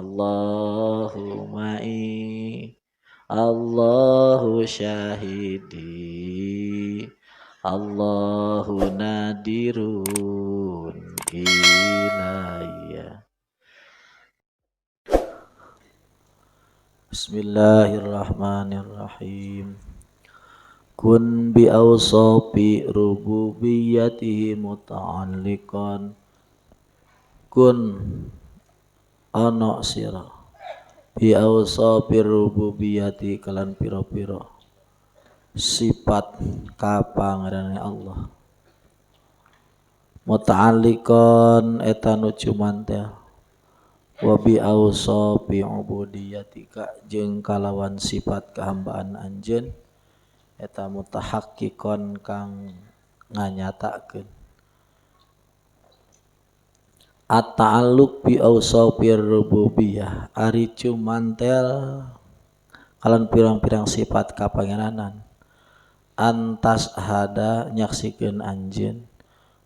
Allahu ma'i, Allahu syahidi, Allahu nadirun ilayya. Bismillahirrahmanirrahim. Kun bi awsafi rububiyyatihi muta'alliqan. Kun ana sira bi awsafi rububiyyati kalan pira-pira sifat kapangerané Allah. Muta'alliqan eta nu cumantel wa bi awsafi ubudiyyatika jeung kalawan sifat kehambaan anjeun eta mutahaqqiqon kang nganyatakeun. At-ta'alluq bi awsafir rububiyah ari cumantel kalan pirang-pirang sifat kapangeranan. Antas hada nyaksikeun anjeun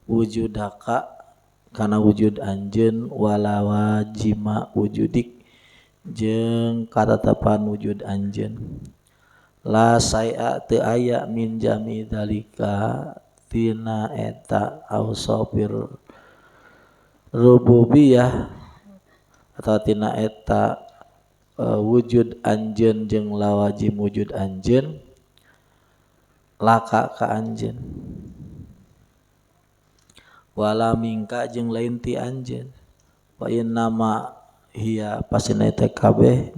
wujudaka kana wujud anjeun wala wajima wujudik jeung katetapan wujud anjeun. La say'a teu aya min jami dalika tina eta awsafir rububiyah atau tina eta wujud anjeun jeung lawajib wujud anjeun laka ka anjeun wala mingka jeung lain ti anjeun wa innama hiya pasina eta kabeh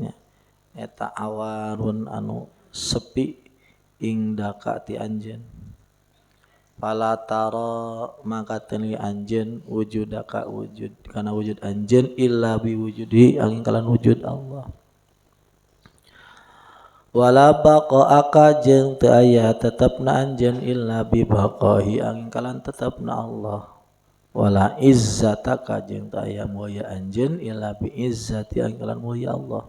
eta awarun anu sepi ingdaka ti anjeun. Fala tara maka teu anjeun wujudaka wujud kana wujud anjeun illa bi wujudi angin kalan wujud Allah. Wala baqa'aka jeung teu aya tetepna anjeun illa bi baqahi angin kalan tetepna Allah. Wala izzataka jeung teu aya moya anjeun illa bi izzati angin kalan moya Allah.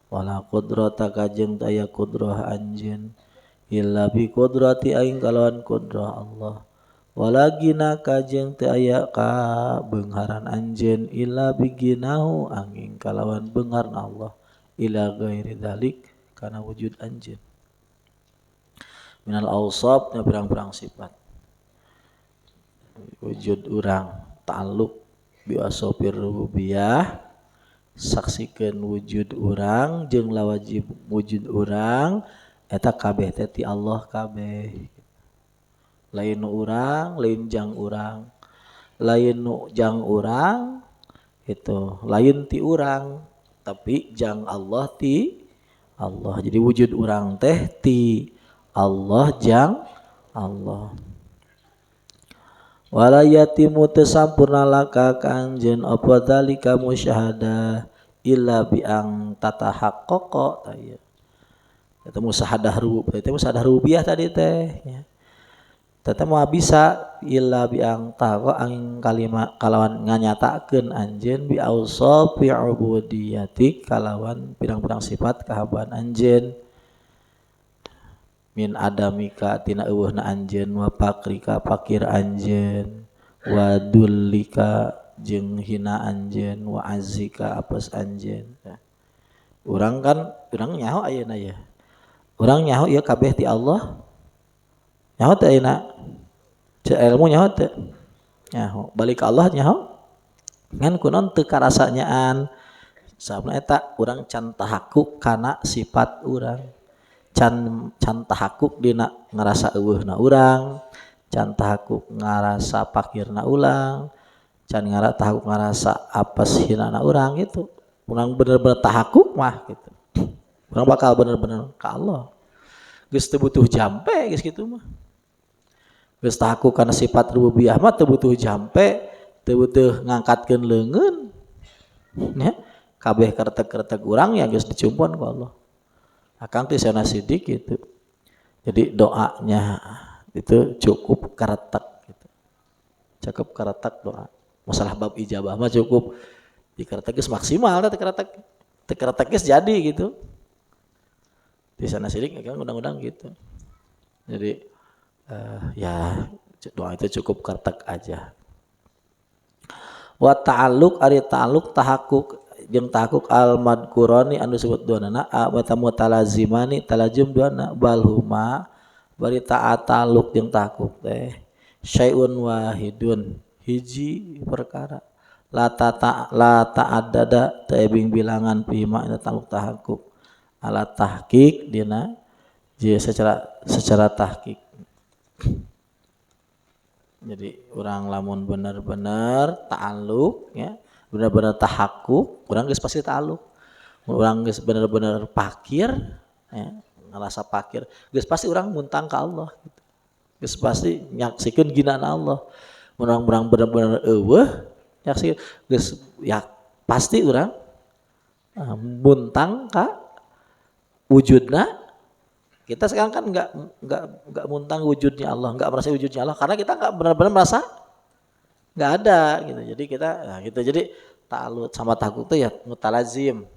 Wala qudrataka jeung teu aya qudrah anjeun illa bi qudrati aing kalawan qudrah Allah. Wala ginaka jeung teu aya ka beungharan anjeun illa bi ginahu angin kalawan beungharna Allah ila ghairi dzalik kana wujud anjeun. Minal awsaf nya pirang-pirang sifat. Wujud urang ta'alluq bi awsafir rububiyah saksikeun wujud urang jeung lawajib wujud urang eta kabeh teh ti Allah kabeh. Lain nu urang, lain jang urang. Lain nu jang urang itu lain ti urang, tapi jang Allah ti Allah. Jadi wujud urang teh ti Allah jang Allah. Wala yatimu teu sampurna laka ka anjeun apa dzalika musyahadah illa bi ang tatahaqqaqa taya. Eta musyahadah rububiyah tadi teh nya. Teta moal bisa illa bi ang taqa angin kalimat kalawan nganyatakeun anjeun bi awsafi ubudiyatik kalawan pirang-pirang sifat kahambaan anjeun. Min adamika tina eueuhna anjeun wa pakrika pakir anjeun wa dullika jeung hina anjeun wa azzika apes anjeun. Urang kan urang nyaho ayeuna ya. Urang nyaho ieu kabeh ti Allah. Nyaho teu ayeuna? Ceu ilmu nyaho teu? Nyaho. Balik ka Allah nyaho? Ngan kunaon teu karasa nyaan. Sababna eta urang can tahakkuk kana sifat urang. Can tahakkuk dina ngarasa eueuhna urang, can tahakkuk ngarasa pakirna ulang, can tahakkuk ngarasa apes hinana urang gitu. Urang bener-bener tahakkuk mah gitu. Urang bakal bener-bener ka Allah. Geus teu butuh jampe geus kitu mah. Geus tahakkuk kana sifat rububiyah mah teu butuh jampe, teu butuh ngangkatkeun leungeun. Nya, kabeh kartek-kartek urang ya geus dicumpon ku Allah. Akang teh sana sidik gitu. Jadi doanya itu cukup karetek gitu. Cukup karetek doa. Masalah bab ijabah mah cukup dikaretek geus maksimal teh karetek geus jadi gitu. Di sana sidik kan undang-undang gitu. Jadi ya doa itu cukup karetek aja. Wa ta'alluq ari ta'alluq tahakkuk jeung tahakuk al madkurani anu disebut duanana wa mutalazimani talazim duana balhuma bari ta'ataluk jeung tahakuk teh syai'un wahidun hiji perkara la ta'addada teu ebing bilangan pima ina taluk tahakuk ala tahqiq dina je secara tahqiq. Jadi orang lamun bener-bener ta'alluq ya, bener-bener tahakkuk, urang geus pasti ta'alluq. Urang geus bener-bener pakir ya, ngerasa pakir, geus pasti urang muntang ka Allah gitu. Geus pasti nyaksikeun ginana Allah. Urang bener-bener eueuh nyaksikeun geus ya pasti urang muntang ka wujudna. Kita sekarang kan nggak muntang wujudnya Allah, nggak merasa wujudnya Allah karena kita nggak benar-benar merasa nggak ada gitu. Jadi kita jadi ta'alluq sama tahakuk itu ya mutalazim.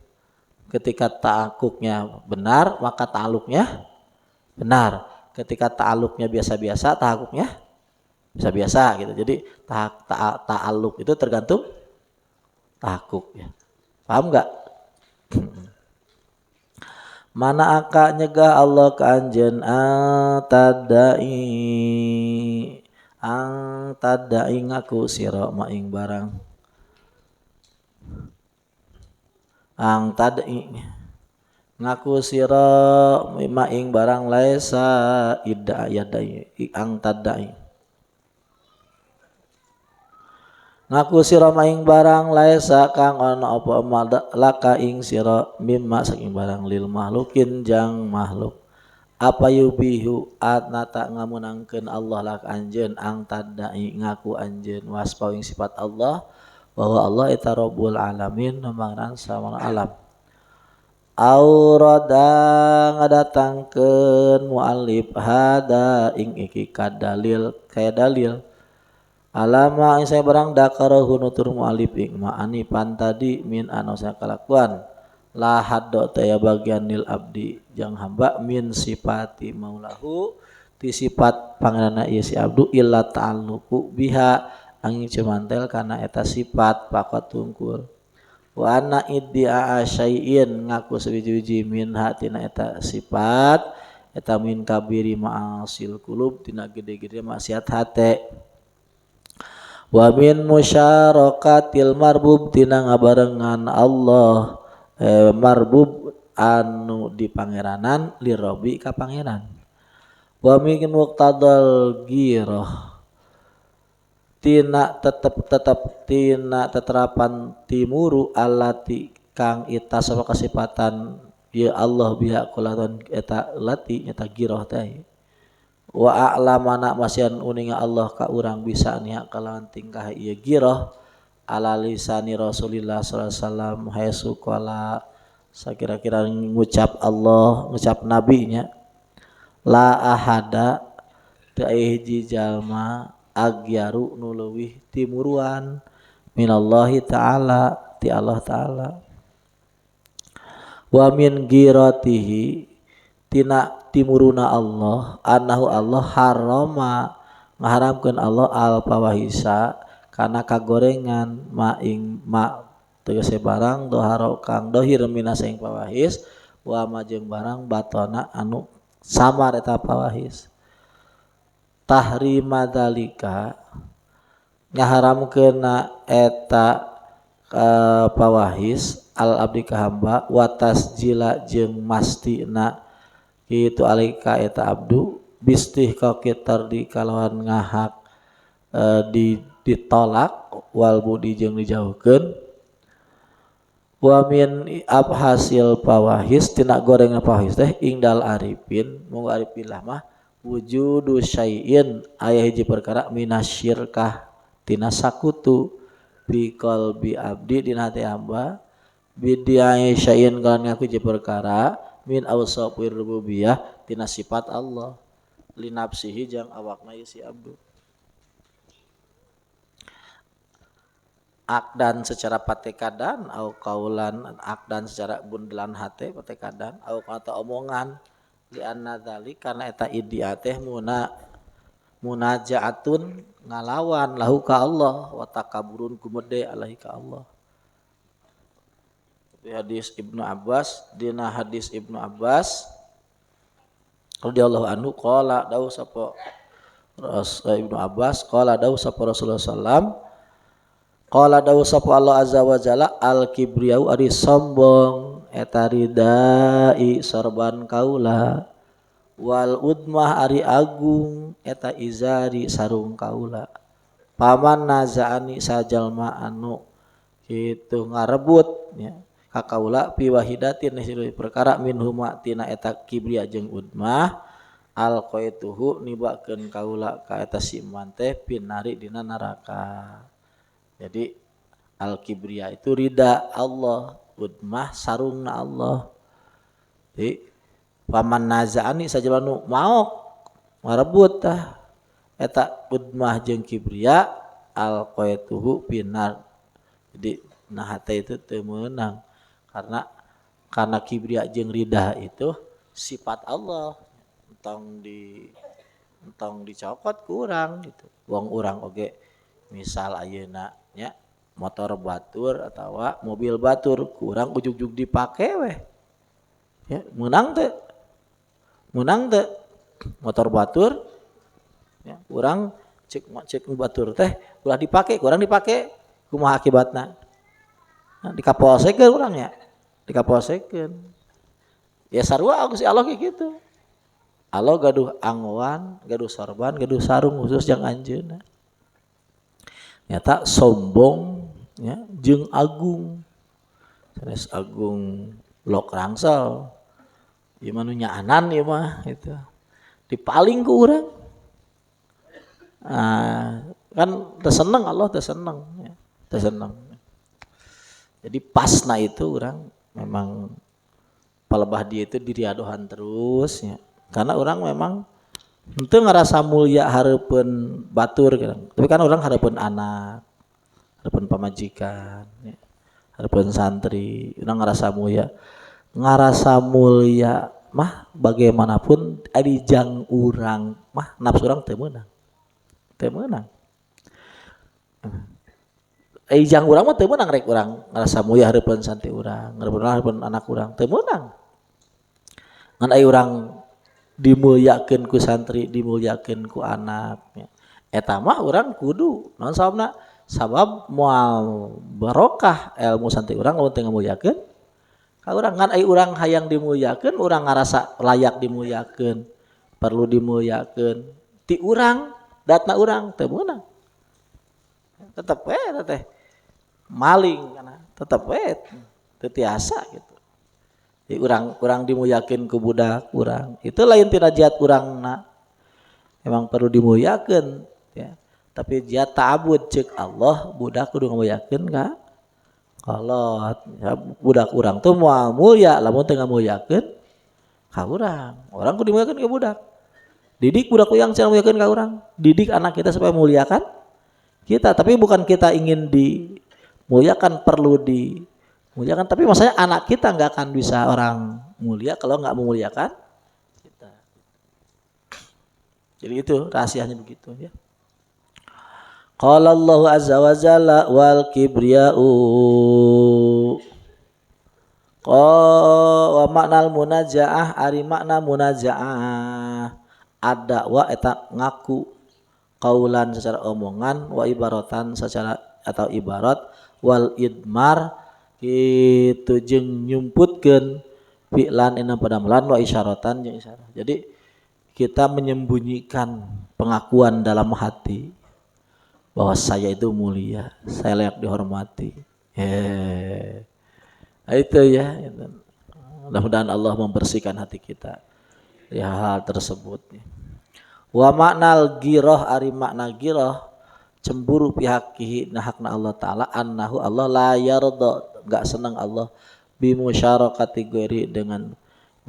Ketika tahakuknya benar maka ta'alluqnya benar. Ketika ta'alluqnya biasa-biasa tahakuknya biasa-biasa gitu. Jadi ta'alluq itu tergantung tahakuk ya. Paham nggak? Mana aka nyegah Allah ka anjeun tadai ngaku sira maing barang tadai ngaku sira maing barang laisa idda yadai tadai ngaku sira maing barang laisa kang ana apa laka ing sira mimma saking barang lil mahlukin jang makhluk apa yubihu atnata ngamunangkeun Allah lak anjeun ang tadai ngaku anjeun waspa ing sifat Allah bahwa Allah eta rabbul alamin numangran samana alam aurada ngadatangkeun muallif hada ing iki kadalil kaya dalil alama saya barang dakarahu nutur mu'alif ma'ani pantadi min anosa kalakuan la haddo taya bagian nil abdi jang hamba min sifati maulahu ti sifat pangeranna ieu si abdu illa ta'alluqu biha angin cumantel kana eta sifat pakat tungkul wa anna iddia syai'in ngaku sawiji-wiji min hatina eta sifat eta min kabiri ma'asil qulub tina gede-gede maksiat hate wa min musyarakatil marbub tina ngabarengan Allah marbub anu di pangeranan li robbi ka pangeran wa min muqtadal ghirah tina tetep tina teterapan timuru allati kang ita sapa kasifatan ya Allah biha kulaton eta lati eta ghirah teh wa a'lamana masyan uninga Allah ka urang bisa nya kalawan tingkah ieu girah ala lisani Rasulillah sallallahu alaihi wasallam haitsu qala sakira-kira ngucap Allah ngucap nabi nya la ahada teu aya hiji jalma agyaru nu leuwih timuruan minallahi ta'ala ti Allah ta'ala wa min giratihi tina timuruna Allah annahu Allah harama ngaharamkeun Allah al fawahisa kana kagorengan maing tegese barang doharo kang dohir minasa ing fawahis wa majeng barang batona anu samar eta fawahis tahrima dalika ngaharamkeun eta fawahis al abdi ka hamba wa tasjila jeung mastina itu alika eta abdu bistih kakitar di kalawan ngahak ditolak wal budi jeung dijauhkeun wa min abhasil fawahis tina goreng fawahis teh ingdal arifin mung arifin lah mah wujudu syai'in aya hiji perkara minasyirkah tina sakutu bi qalbi abdi dina hati hamba bidiai syai'in kan ngaku hiji perkara min awsafir rububiyah tina sifat Allah li nafsihi jang awakna si abdu akdan secara patekadan au kaulan akdan secara bundelan hate patekadan au kata omongan li anna dzalik karena eta iddia teh munajaatun ngalawan lahu ka Allah wa takaburun gumede alaihi ka Allah Di hadis Ibnu Abbas, dina hadis Ibnu Abbas radhiyallahu anhu qala dawu sapa Ibnu Abbas qala dawu sapa Rasulullah sallam qala dawu sapa Allah azza wa jalla al kibriyau ari sombong eta ridai sorban kaula wal udmah ari agung eta izari sarung kaula paman nazaani sajalma anu kitu ngarebut ya ka kaula pi wahidatin silih perkara minhuma tina eta kibriya jeung udmah alqaituhu nibakeun kaula ka eta siman teh pinari dina neraka. Jadi al kibriya itu ridha Allah, udmah sarungna Allah. Jadi paman nazaani sajalma nu maok ngarebut tah eta udmah jeung kibriya alqaituhu pinar. Jadi nah hate itu teu meunang karena kibriya jeung ridha itu sifat Allah entong dicokot ku urang gitu. Wong urang oge misal ayeuna nya motor batur atawa mobil batur ku urang ujug-ujug dipake we. Ya, meunang teu motor batur ya urang cek batur teh ulah dipake ku urang dipake kumaha akibatna. Nah, dikapolsekeun urang ya. Dikapolsekeun. Ya sarua Gusti Allah kayak gitu. Allah gaduh angwan, gaduh sorban, gaduh sarung khusus jeung anjeunna. Nyata sombong ya jeung agung. Sanes agung lok rangsel. Ieu mah nu nyaanan ieu mah itu. Dipaling ku urang. Kan teu seneng Allah teu seneng ya. Teu seneng. Jadi pasna itu orang memang palebah dia itu diriadohan terus ya. Karena orang memang henteu ngarasa mulia hareupeun batur gitu. Tapi kan orang hareupeun anak, hareupeun pamajikan, ya. Hareupeun santri, orang ngarasa mulia. Ngarasa mulia mah bagaimanapun adi jang urang mah nafsu urang teu meunang. Teu meunang. Ijang urang mah teu meunang rek urang ngarasa mulia hareupeun santri urang, hareupeun anak urang teu meunang. Ngan aya urang dimulyakeun ku santri, dimulyakeun ku anak. Eta mah urang kudu naon sababna? Sabab moal barokah ilmu santri urang lamun teu ngamulyakeun ka urang. Ngan aya urang hayang dimulyakeun, urang ngarasa layak dimulyakeun, perlu dimulyakeun ti urang, datna urang teu meunang. Tetep we teh maling karena tetap teu tiasa gitu. Jadi urang dimulyakeun ku budak urang. Itu lain tina jihad urangna. Memang perlu dimulyakeun ya. Tapi jihad ta'abud ceuk Allah budak kudu ngamulyakeun ka Allah. Ya, budak urang tuh moal mulya lamun teu ngamulyakeun ka urang. Urang kudu dimulyakeun ka budak. Didik budak uyang cara mulyakeun ka urang. Didik anak kita supaya muliakan kita, tapi bukan kita ingin dimuliakan, perlu dimuliakan, tapi maksudnya anak kita nggak akan bisa orang mulia kalau nggak memuliakan kita. Jadi itu rahasianya begitu ya. Qala Allah azza wa jalla wal kibriya'u wa maknal munajaah ari makna munajaah ada wa eta ngaku kaulan secara omongan wa ibaratan secara atau ibarat wal idmar kitu jeung nyumputkeun fi'lan ina padamelan wa isyaratan jeung isyarah. Jadi kita menyembunyikan pengakuan dalam hati bahwa saya itu mulia, saya layak dihormati. Itu ya. Mudah-mudahan Allah membersihkan hati kita dari hal tersebut. Wa maknal girah ari makna girah cemburu pihakihi nahakna Allah Ta'ala annahu Allah la yarda enggak senang Allah bimusyarakati ghairi dengan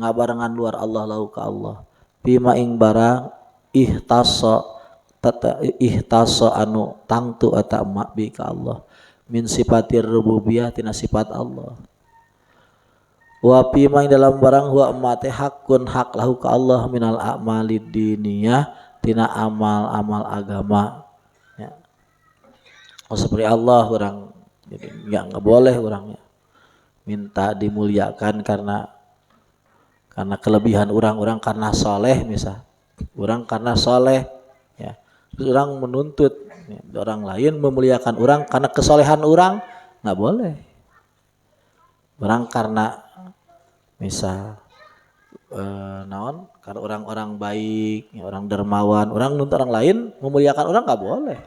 ngabarengan luar Allah lahu ka Allah bima ing barang ihtasa anu tangtu eta mak bi ka Allah min sifatir rububiyah tina sifat Allah wa pima dalam barang huwa mate hakun hak lahu ka Allah minal a'mali diniyah tina amal-amal agama ya. Oh, seperti Allah orang jadi enggak boleh orangnya minta dimuliakan karena kelebihan orang karena soleh misal, orang karena soleh, ya. Terus orang menuntut ya, orang lain memuliakan orang karena kesolehan orang, nggak boleh. Orang karena misal naon, karena orang-orang baik, ya, orang dermawan, orang nuntut orang lain memuliakan orang nggak boleh,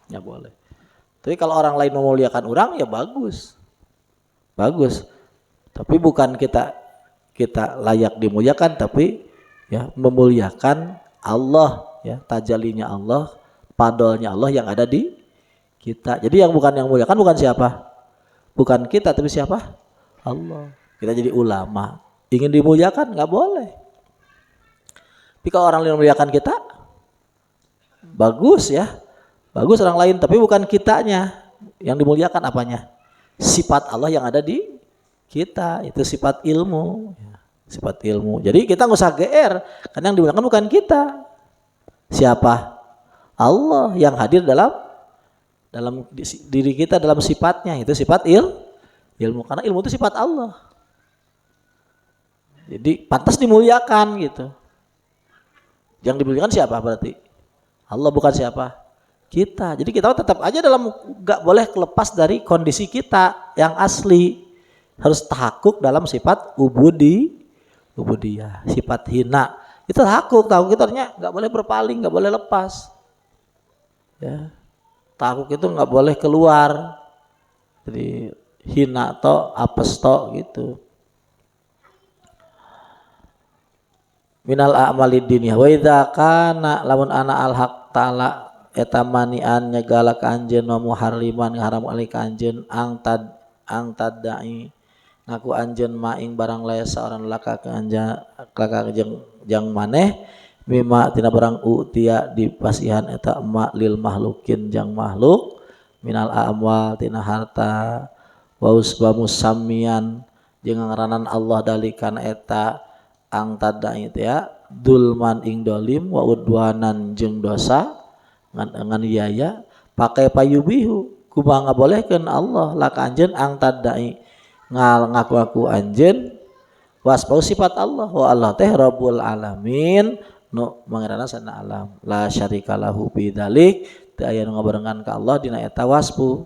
nggak boleh. Tapi kalau orang lain memuliakan orang ya bagus, bagus. Tapi bukan kita layak dimuliakan, tapi ya memuliakan Allah, ya tajalinya Allah, padolnya Allah yang ada di kita. Jadi yang muliakan bukan siapa, bukan kita, tapi siapa? Allah. Kita jadi ulama, ingin dimuliakan nggak boleh. Tapi kalau orang lain memuliakan kita, bagus ya, bagus orang lain, tapi bukan kitanya yang dimuliakan. Apanya? Sifat Allah yang ada di kita, itu sifat ilmu, sifat ilmu. Jadi kita nggak usah GR, karena yang dimuliakan bukan kita. Siapa? Allah yang hadir dalam diri kita, dalam sifatnya, itu sifat ilmu. Karena ilmu itu sifat Allah. Jadi pantas dimuliakan gitu. Yang dimuliakan siapa berarti? Allah, bukan siapa? Kita. Jadi kita tetap aja nggak boleh lepas dari kondisi kita yang asli. Harus tahakuk dalam sifat ubudiyah, sifat hina. Itu tahakuk artinya nggak boleh berpaling, nggak boleh lepas. Ya. Tahakuk itu nggak boleh keluar. Jadi hina to, apes to gitu. Minal a'malid dunya wa idza kana lamun ana al haq ta'ala eta manian nyegala ka anjeun wa muharriman haram ali ka anjeun ang tadai ngaku anjeun maing barang lae saoran laka ka jang maneh mimma tina barang utia dipasihan eta ma lil mahlukin jang makhluk minal amwal tina harta wa musammian jeung ngaranan Allah dalikan eta ang tadai itu ya dulman ing dolim wa udwanan jeung dosa ngan yaya pakai payubihu kumaha ngabolehkeun Allah laka anjeun ang tadai ngaku-ngaku anjeun wasbau sifat Allah wa Allah teh Rabbul alamin nu mangarana sana alam la syarikalahu bidzalik teu aya nu ngabarengan ka Allah dina eta wasbu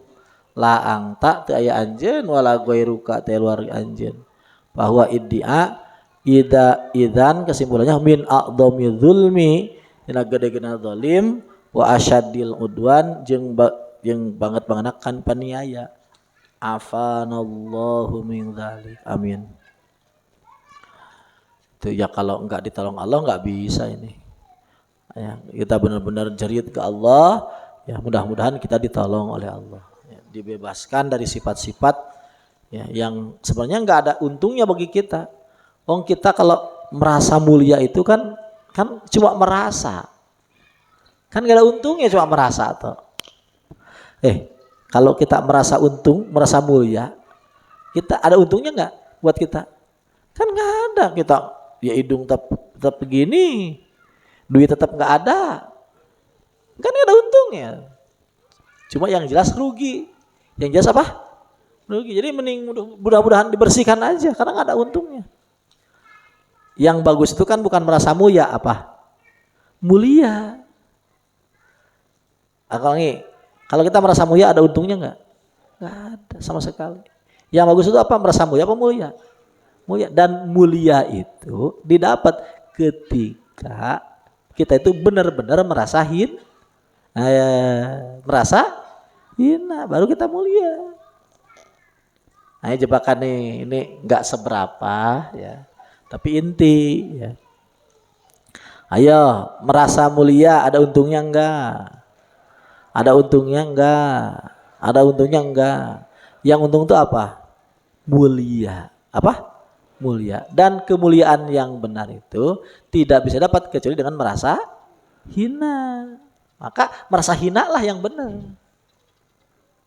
la angta teu aya anjeun wala ghairuka teh luar anjeun bahwa iddia idan kesimpulannya min a'dhami dzulmi dina gede-gede zalim wa asyadil udwan jeung banget bangenakan paniaya. Afanallahu min dzalik. Amin. Itu ya kalau enggak ditolong Allah enggak bisa ini. Ya, kita benar-benar jerit ke Allah, ya mudah-mudahan kita ditolong oleh Allah. Ya, dibebaskan dari sifat-sifat ya, yang sebenarnya enggak ada untungnya bagi kita. Kita kalau merasa mulia itu kan cuma merasa. Kan enggak ada untungnya, cuma merasa toh. Kalau kita merasa untung, merasa mulia, kita ada untungnya nggak buat kita? Kan nggak ada. Kita ya hidung tetap begini, duit tetap nggak ada, kan nggak ada untungnya. Cuma yang jelas rugi. Yang jelas apa? Rugi. Jadi mending mudah-mudahan dibersihkan aja, karena nggak ada untungnya. Yang bagus itu kan bukan merasa mulia, apa? Mulia. Kalau kita merasa mulia ada untungnya nggak? Nggak ada sama sekali. Yang bagus itu apa? Merasa mulia apa mulia? Mulia. Dan mulia itu didapat ketika kita itu benar-benar merasa merasa hina, baru kita mulia. Nah, jebakan ini nggak seberapa ya, tapi inti ya. Ayo, merasa mulia ada untungnya enggak? Ada untungnya enggak? Ada untungnya enggak? Yang untung itu apa? Mulia. Apa? Mulia. Dan kemuliaan yang benar itu tidak bisa dapat kecuali dengan merasa hina. Maka merasa hina lah yang benar.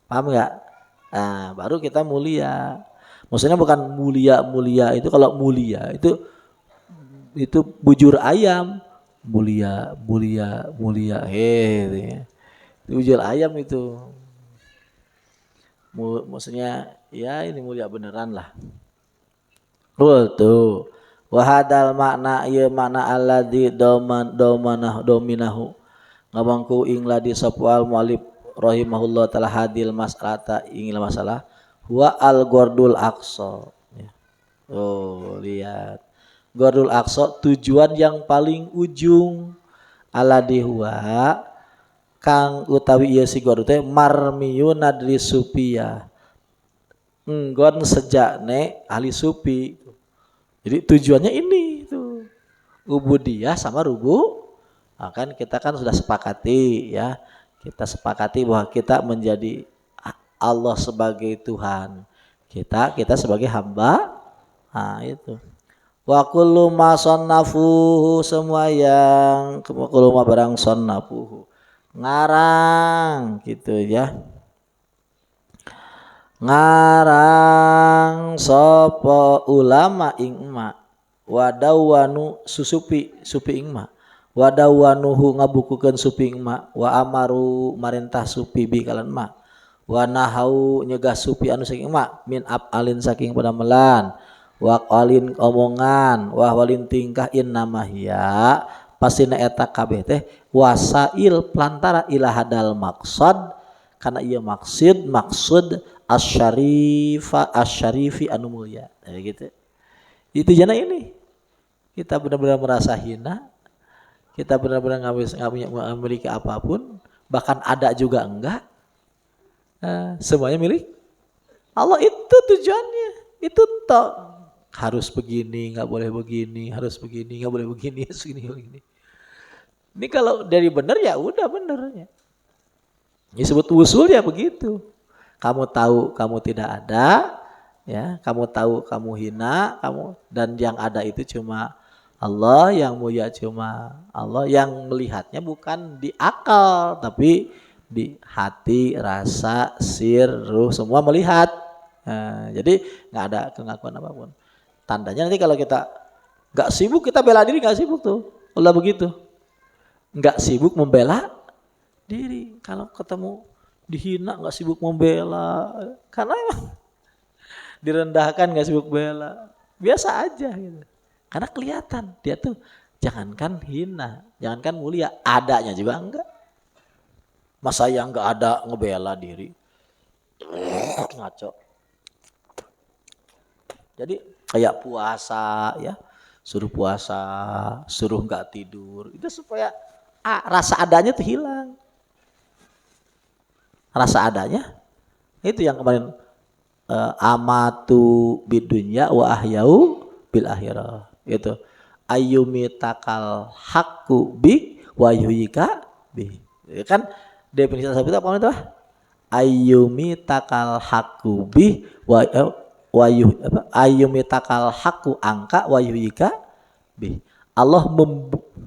Paham enggak? Nah, baru kita mulia. Maksudnya bukan mulia itu, kalau mulia itu bujur ayam. Mulia. Bujur ayam itu, maksudnya Ya ini mulia beneran lah. Qultu wa hadal makna ieu makna alladzi dominahu ngabangku ing ladi sapwal mualif rahimahullah taala hadil mas'alata ing masalah huwa al gordul aqsa. Oh lihat gordul aqsa tujuan yang paling ujung alladzi huwa kang utawi ieu si gordu teh marmiyun nadri supia nggon sejakne ahli supi. Jadi tujuannya ini tuh ubudiyah sama rubu. Nah, kan kita kan sudah sepakati ya. Kita sepakati bahwa kita menjadi Allah sebagai Tuhan. Kita sebagai hamba. Nah, itu. Wa kullu ma sannafuhu semua yang kullu ma barang sannafuhu. Ngarang gitu ya. Ngarang sapa ulama ing ma wadawanu susupi supi ing ma wadawanuhu ngabukukeun supi ing ma wa amaru marintah supi bi kalan ma wa nahau nyegah supi anu saking ma min alin saking padamelan wa qalin omongan wa walin tingkah innamahya pasina eta kabeh teh wasail plantara ila hadal maksad kana ieu maksud asyarifi anu mulia gitu. Itu jana ini kita benar-benar merasa hina, kita benar-benar nggak memiliki apapun, bahkan ada juga enggak, semuanya milik Allah. Itu tujuannya, itu toh harus begini, nggak boleh begini, harus begini, nggak boleh begini, harus begini. Ini kalau dari benar ya udah benernya. Disebut usul ya begitu. Kamu tahu kamu tidak ada, ya, kamu tahu kamu hina, kamu dan yang ada itu cuma Allah, yang mulia cuma Allah, yang melihatnya bukan di akal tapi di hati, rasa, sir, ruh semua melihat. Nah, jadi nggak ada pengakuan apapun. Tandanya nanti kalau kita nggak sibuk kita bela diri nggak sibuk tuh, ulah begitu. Nggak sibuk membela diri. Kalau ketemu dihina nggak sibuk membela, karena emang direndahkan nggak sibuk bela, biasa aja gitu. Karena kelihatan dia tuh jangankan hina, jangankan mulia, adanya juga enggak. Masa yang nggak ada ngebela diri, ngaco. Jadi kayak puasa ya, suruh puasa, suruh nggak tidur, itu supaya rasa adanya tuh hilang. Rasa adanya itu yang kemarin amatu bidunya wa ahyau bil akhirah itu ayyumitakal haqqu bi wa yuhika bi kan definisi tasawuf itu apa itu ayyumitakal haqqu bi wa ayyumitakal haqqu angka wa yuhika bi Allah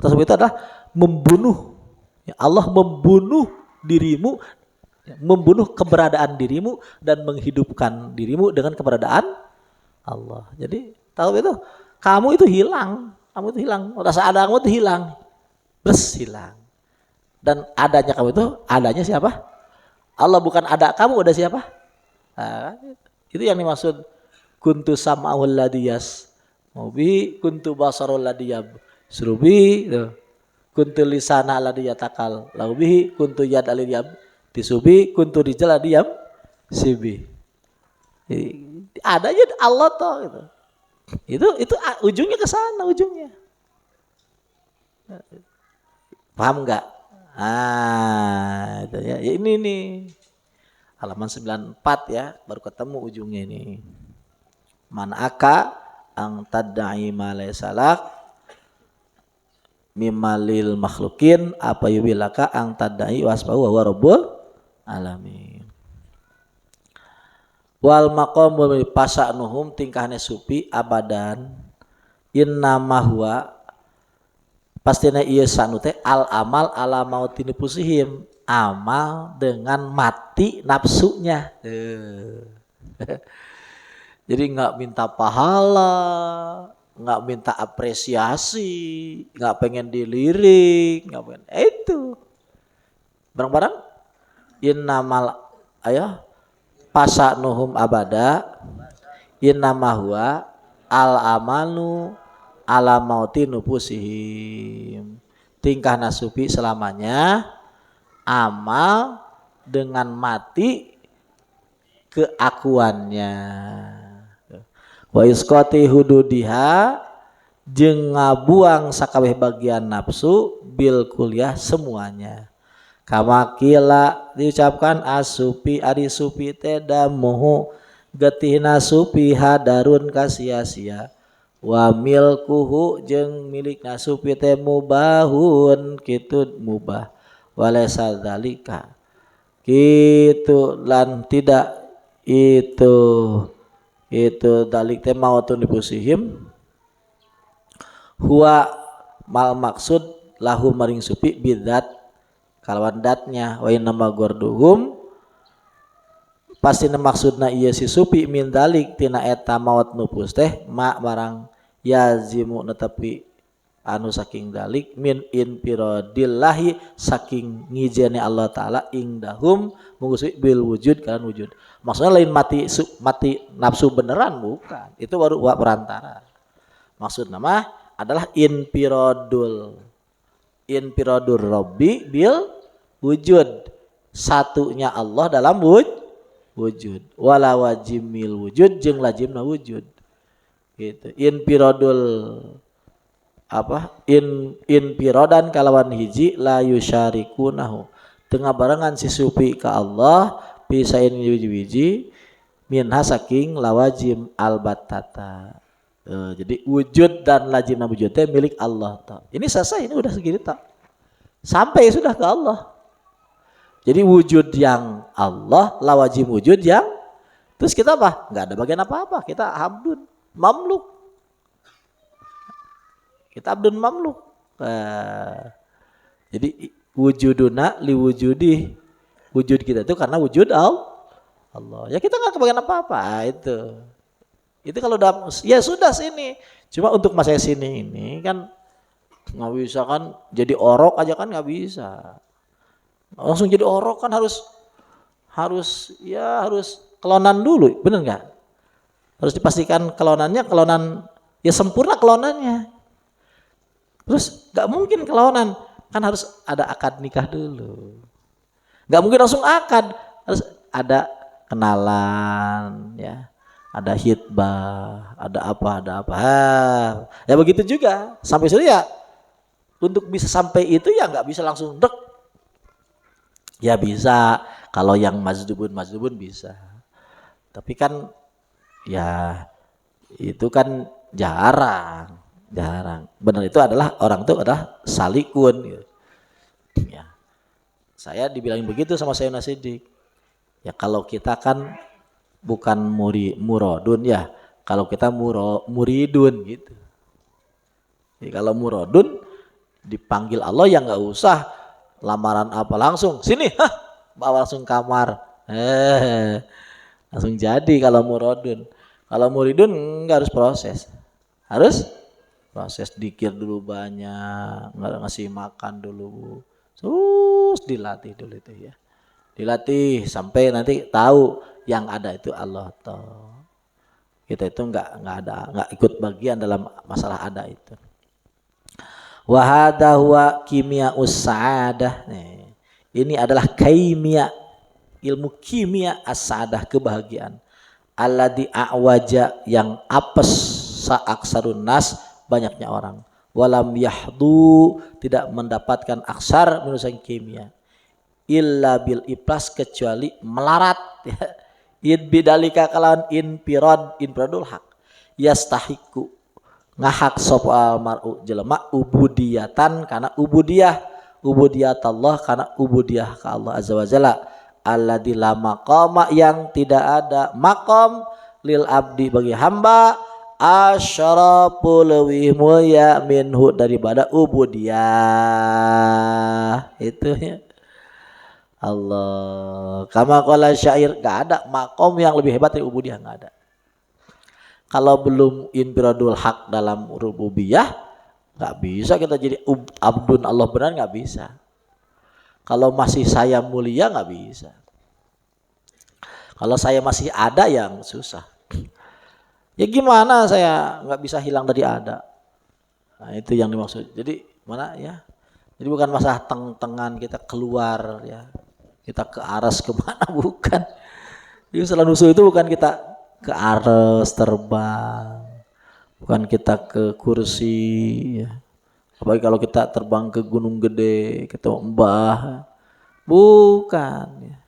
tasawuf itu adalah membunuh. Allah membunuh dirimu, membunuh keberadaan dirimu dan menghidupkan dirimu dengan keberadaan Allah. Jadi tahu itu kamu itu hilang, rasa ada kamu itu hilang, hilang. Dan adanya kamu itu adanya siapa? Allah, bukan ada kamu, ada siapa? Nah, itu yang dimaksud kuntu sam'ahul ladiyas mubi kuntu basarul ladiyab surubi kuntu lisana ladiyatakal laubihi kuntu yad aliyab disubi kuntu rijal diam sibi. Ada aja Allah toh gitu. Itu ujungnya ke sana ujungnya. Paham enggak? Itu ya. Ini nih. Halaman 94 ya, baru ketemu ujungnya ini. Man aka ang tad'i ma laysa lak mimalil makhlukin apa yubilaka ang tadai wasbahu wa rabbul alamin. Wal maqamul pasanuhum tingkahnya supi abadan innama huwa pastina ieu sanu teh al amal ala mautini pusihim, amal dengan mati nafsunya. Jadi nggak minta pahala, nggak minta apresiasi, nggak pengen dilirik, nggak pengen itu barang-barang innamal ayah Fasanuhum abada innama huwa al amalu ala mauti nufusihim. Tingkah nasupi selamanya amal dengan mati keakuannya. Wa isqati hududiha jeung ngabuang sakabeh bagian nafsu bil kuliah semuanya. Kama kila diucapkan asupi ari supi teh damuhu getihna supi hadarun kasia-sia. Wa milkuhu jeung milikna supi teh mubahun kitu mubah. Walaysa dzalika kitu lan tidak itu dalik teh mautun dipusihim huwa mal maksud lahu maring supi bidat kalawan datnya wa inna ma gorduhum pasti maksudna ieu si supi min dalik tina eta maut nupus teh ma barang yazimu netepi anu saking dalik min inpiradillahi saking ngijene Allah taala ingdahum munggusi bil wujud kan wujud. Maksudnya lain mati nafsu beneran bukan. Itu baru perantara. Maksud nama adalah inpiradul Rabbi bil wujud. Satunya Allah dalam wujud. Wala wajimil wujud jeung lajimna wujud. Gitu. Inpiradul inpiradan kalawan hiji la yusyarikunahu. Tengah barengan si supi ka Allah pisain wiji-wiji minha saking lawajim albatata. Jadi wujud dan lajimna wujud teh milik Allah ta. Ini selesai, ini udah segini tak. Sampai sudah ke Allah. Jadi wujud yang Allah, lawajim wujud yang terus kita apa? Enggak ada bagian apa-apa. Kita abdun mamluk. Kita abdun mamluk. Jadi wujuduna liwujudi. Wujud kita itu karena wujud Allah. Ya kita enggak kebagian apa-apa itu. Itu kalau udah ya sudah sini. Cuma untuk masa sini ini kan nggak bisa kan jadi orok aja kan nggak bisa. Langsung jadi orok kan harus kelonan dulu, bener nggak? Harus dipastikan kelonannya kelonan ya sempurna kelonannya. Terus nggak mungkin kelonan kan harus ada akad nikah dulu. Nggak mungkin langsung akad, harus ada kenalan ya. Ada hitbah, ada apa. Ya begitu juga. Sampai situ ya, untuk bisa sampai itu ya nggak bisa langsung dek. Ya bisa, kalau yang mazdubun bisa. Tapi kan ya itu kan jarang. Benar itu adalah orang itu adalah salikun. Gitu. Ya. Saya dibilangin begitu sama Sayyidina Siddiq. Ya kalau kita kan bukan muradun ya, kalau kita muridun gitu. Jadi kalau muradun dipanggil Allah ya nggak usah lamaran apa langsung sini, bawa langsung kamar, langsung jadi kalau muradun. Kalau muridun nggak harus proses dikir dulu banyak, nggak ngasih makan dulu, terus dilatih dulu itu ya, dilatih sampai nanti tahu. Yang ada itu Allah toh. Kita itu nggak ikut bagian dalam masalah ada itu. Wa hadza huwa kimia us-sa'adah. Ini adalah kimia, ilmu kimia as-sa'adah kebahagiaan. Alladzi a'waja yang apes sa'aksarun nas banyaknya orang. Walam yahdu tidak mendapatkan aksar menurut kimia. Illa bil iplas kecuali melarat ya. Bidalika kalawan inpiradul hak yastahiku ngahak sopal mar'u jelema ubudiyatan karena ubudiyat Allah karena ubudiyah ke Allah azza wa jalla alladzi la maqama yang tidak ada maqam lil abdi bagi hamba asyarafu lewih mulia minhu daripada ubudiyah itu ya. Allah, kama qala syair, gak ada makom yang lebih hebat dari ubudiyah, gak ada. Kalau belum infiradul haq dalam rububiyah, gak bisa kita jadi abdun Allah benar, gak bisa. Kalau masih saya mulia gak bisa. Kalau saya masih ada yang susah. Ya gimana saya nggak bisa hilang dari ada. Nah itu yang dimaksud. Jadi mana ya? Jadi bukan masalah teng-tengan kita keluar ya. Kita ke aras kemana bukan. Jadi salah nusul itu bukan kita ke aras terbang. Bukan kita ke kursi ya. Apalagi kalau kita terbang ke gunung gede, kita mbah. Bukan ya.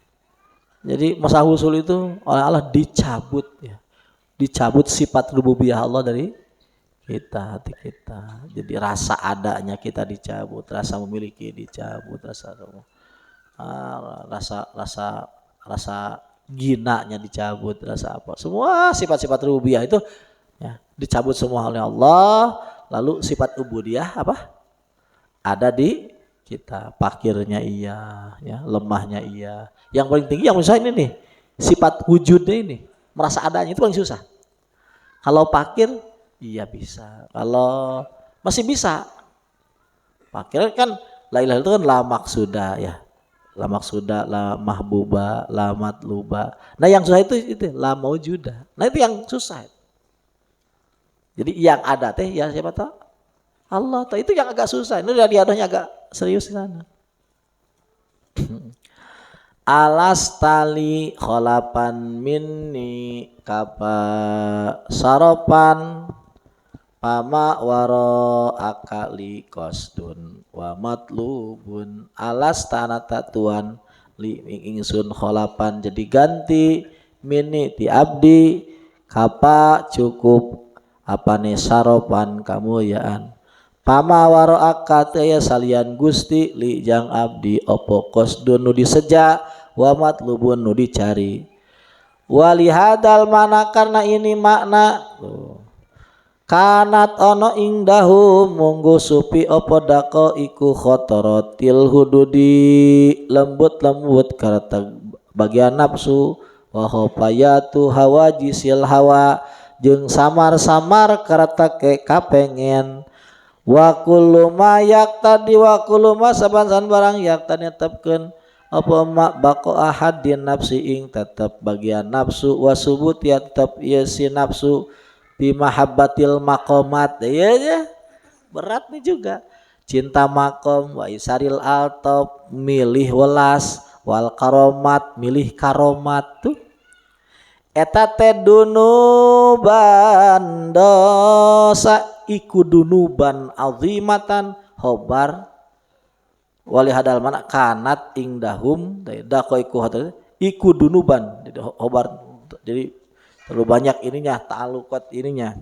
Jadi masa husul itu oleh Allah dicabut ya. Dicabut sifat rububiyah Allah dari kita, hati kita. Jadi rasa adanya kita dicabut, rasa memiliki dicabut, rasa ginanya dicabut, rasa apa. Semua sifat-sifat rububiyah itu ya, dicabut semua oleh Allah. Lalu sifat ubudiyah apa? Ada di kita. Fakirnya iya, ya, lemahnya iya. Yang paling tinggi yang susah ini nih, sifat wujudnya ini. Merasa adanya itu paling susah. Kalau fakir, iya bisa. Kalau masih bisa. Fakir kan la ilaha itu kan la maksuda ya. La maksuda, la mahbuba, la matluba. Nah yang susah itu la maujuda. Nah itu yang susah. Jadi yang ada teh ya siapa tahu? Allah tahu. Itu yang agak susah. Ini dari adanya agak serius di sana. Alas tali kholapan minni kapa saropan pama waro akali kosdun wa matlubun alas tanata tuan li ingsun kholapan jadi ganti minni ti abdi kapa cukup apane saropan kamuliaan pama waro akate ya salian gusti li jang abdi opo kosdun nu diseja wa matlubun nu dicari walihadal mana karena ini makna kanat ono ing dahu munggu supi opo dako iku khotorotil hududi lembut-lembut karena bagian nafsu wa khopayatu hawa jisil hawa jeung samar-samar karena ke kapengen wa kullu ma yaktadi wa kullu ma saban-saban barang yaktadi tetepkeun apa mak bako ahadin nafsi ing tetap bagian nafsu wa subut ya tetap ieu si nafsu bi mahabbatil maqamat ya berat nih juga cinta makom wa isaril altop milih welas wal karomat milih karomat tuh eta teh dunuban dosa iku dunuban azimatan hobar wali hadal mana kanat ing dahum dako iku dunuban hobar jadi terlalu banyak ininya ta'alluqat ininya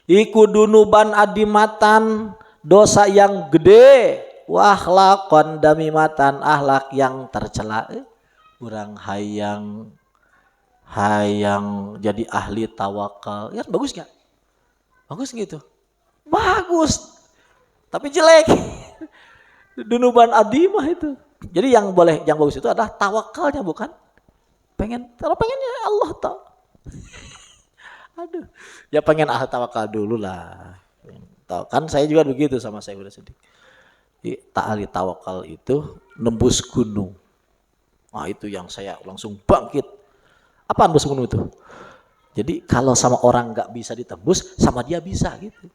iku dunuban adimatan dosa yang gede wahlaqan damimatan ahlak yang tercela urang hayang jadi ahli tawakal ya bagus nggak bagus gitu bagus tapi jelek dunuban adimah itu. Jadi yang bagus itu adalah tawakalnya bukan kalau pengennya Allah tahu. Aduh, ya pengen tawakal dulu lah. Tahu kan saya juga begitu sama saya udah sedih. Ta'ali tawakal itu nembus gunung. Nah itu yang saya langsung bangkit. Apa nembus gunung itu? Jadi kalau sama orang nggak bisa ditembus, sama dia bisa gitu.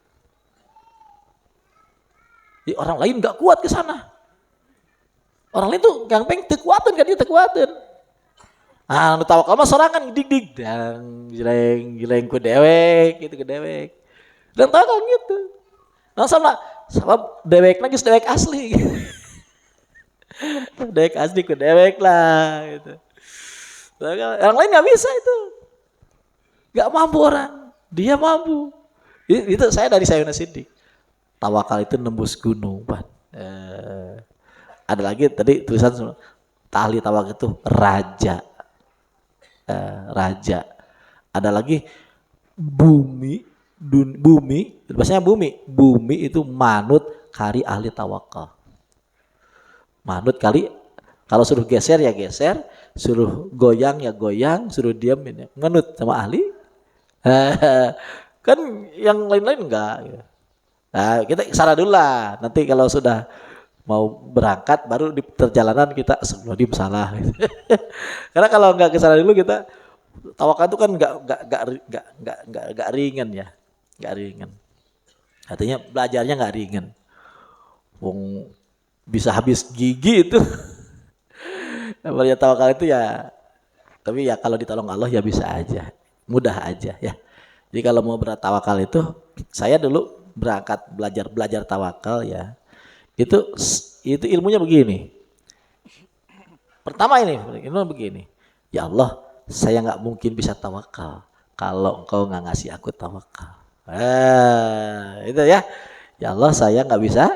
Jadi orang lain nggak kuat ke sana. Orang lain tuh yang pengen tekuatin kan dia tekuatin. Ah, nu tawakal mah sorangan dig dan gileng ku dewek gitu ke dewek. Dan tawakal gitu. Nah sama dewek lagi dewek asli. Dewek asli ku dewek lah gitu. Orang lain nggak bisa itu. Nggak mampu orang. Dia mampu. Itu saya dari Sayyidina Siddiq. Tawakal itu nembus gunung, Pak. Ada lagi tadi tulisan ahli tawakal itu raja. Raja. Ada lagi bumi, bahasanya bumi itu manut kari ahli tawakal. Manut kali kalau suruh geser ya geser, suruh goyang ya goyang, suruh diam ya ngenut sama ahli. Kan yang lain-lain enggak. Nah, kita salah dulu lah. Nanti kalau sudah mau berangkat baru di perjalanan kita astagfirullahaladzim salah gitu. Karena kalau nggak ke sana dulu kita tawakal itu kan nggak ringan ya, nggak ringan. Artinya belajarnya nggak ringan. Wong bisa habis gigi itu. Namanya tawakal itu ya, tapi ya kalau ditolong Allah ya bisa aja, mudah aja ya. Jadi kalau mau bertawakal itu, saya dulu berangkat belajar tawakal ya. Itu ilmunya begini. Pertama ilmu begini. Ya Allah, saya nggak mungkin bisa tawakal kalau Engkau nggak ngasih aku tawakal. Itu ya. Ya Allah, saya nggak bisa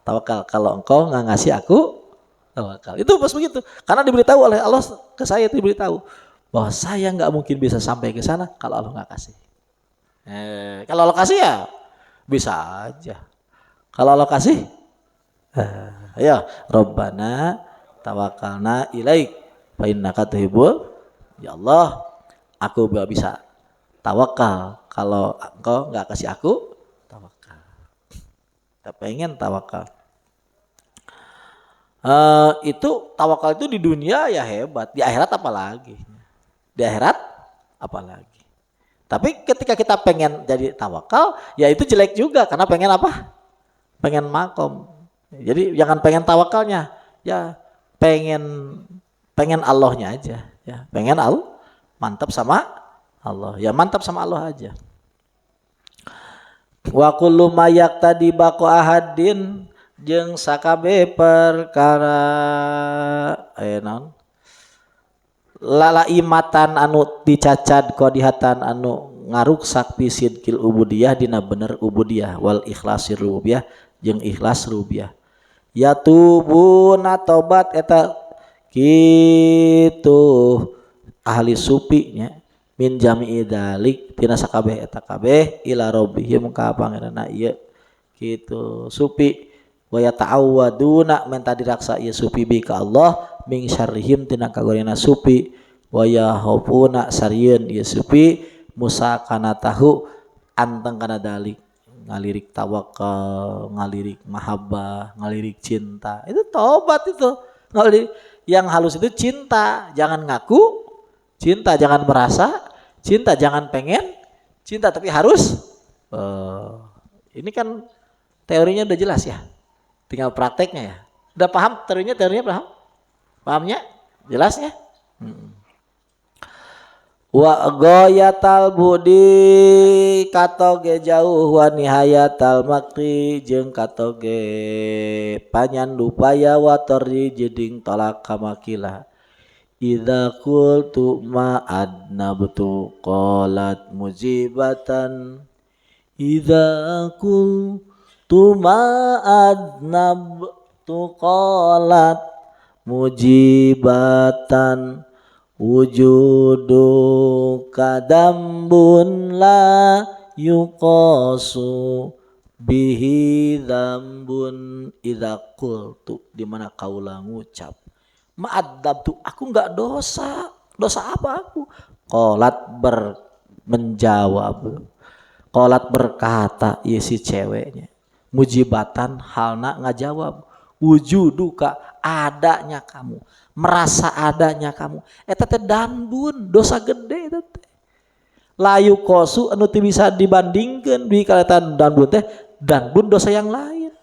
tawakal kalau Engkau nggak ngasih aku tawakal. Itu pas begitu. Karena diberitahu oleh Allah ke saya, itu diberitahu bahwa saya nggak mungkin bisa sampai ke sana kalau Allah nggak kasih. Kalau Allah kasih ya bisa aja. Kalau Allah kasih, ya Rabbana tawakkalna ilaik fa innaka tuhibbul. Ya Allah, aku gak bisa tawakal kalau Engkau nggak kasih aku tawakal. Tak pengen tawakal. Itu tawakal itu di dunia ya hebat, di akhirat apalagi. Di akhirat apalagi. Tapi ketika kita pengen jadi tawakal, ya itu jelek juga karena pengen apa? Pengen makom. Jadi jangan pengen tawakalnya, ya pengen Allahnya aja, ya pengen mantap sama Allah, ya mantap sama Allah aja. Wa kullu mayak tadi bako ahadin jeung sakabe perkara non lalaimatan anu dicacad kodihatan anu ngaruksak pisid kil ubudiyah dina bener ubudiyah wal ikhlasir rububiyah jeung ikhlas rububiyah. Ya tubuna tobat eta kitu ahli supi nya min jami'i dalik tina sakabeh eta kabeh ila rabbihim ka pangeranna ieu kitu supi wa yata'awwaduna menta diraksa ieu supi bi ka Allah min syarrihim tina kagorena supi wa yahufuna sarieun ieu supi musakana tahu anteng kana dalik ngalirik tawakal, ngalirik mahabbah, ngalirik cinta. Itu tobat itu. Ngalirik yang halus itu cinta, jangan ngaku cinta, jangan merasa cinta, jangan pengen cinta, tapi harus ini kan teorinya udah jelas ya. Tinggal prakteknya ya. Udah paham teorinya paham? Pahamnya? Jelasnya? Wa ghayatal budi katoge jauh wa nihayatal makri jeung katoge panyandu paya wa torri jeding tolak kamakila idza qultu ma adnabtu qalat mujibatan idza qultu ma adnabtu qalat mujibatan wujudu kadambun la yuqasu bihi dzambun idza qultu di mana kaula ngucap ma'adzabtu aku enggak dosa apa aku qalat menjawab qalat berkata ieu si ceweknya mujibatan halna ngajawab wujuduka adanya kamu merasa adanya kamu eta teh danbun dosa gede eta teh layu kosu anu teu bisa dibandingkeun di kaletan danbun teh danbun dosa yang lain.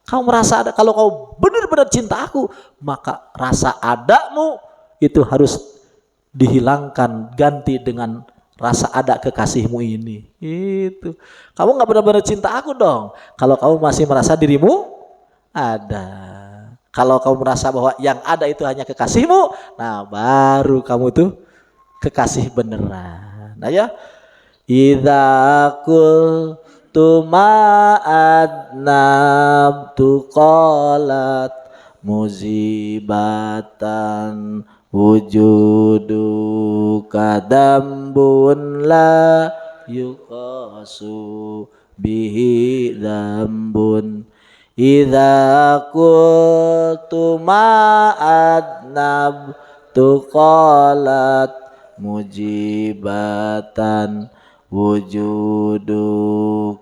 Kamu merasa ada, kalau kau benar-benar cinta aku maka rasa adamu itu harus dihilangkan ganti dengan rasa ada kekasihmu ini. Itu kamu nggak benar-benar cinta aku dong kalau kamu masih merasa dirimu ada. Kalau kamu merasa bahwa yang ada itu hanya kekasihmu, nah baru kamu tuh kekasih beneran. Nah ya, idza qultu ma adnabtu qalat muzibatan wujudu kadambun la yuqasu bihi dambun idza qultu ma adnabtu qalat mujibatan wujudu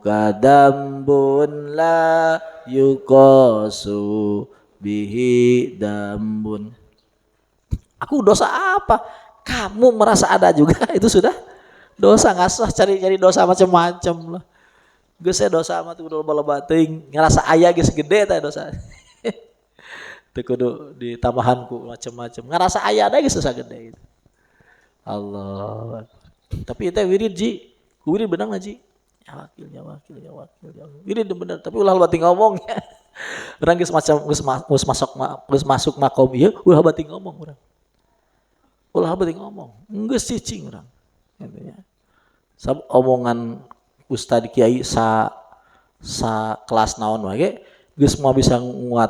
kadambun la yuqasu bihi dambun. Aku dosa apa? Kamu merasa ada juga itu sudah dosa. Nggak usah cari-cari dosa macam-macam lah. Geus dosa mah tuh loba-loba teuing ngerasa aya geus gede teh dosa. Teu kudu ditambahanku macam-macam. Ngerasa aya ada geus dosa gede itu. Allah. Tapi itu wirid ji. Wirid benar nggak ji? Ya wakil. Wirid benar. Tapi ulah bati ngomong ya. Orang geus macam geus masuk makom ieu ulah bati ngomong urang. Ulah bati ngomong. Geus cicing urang. Intinya. Sab omongan Ustad Kiai sa kelas naon wae geus mah bisa nguat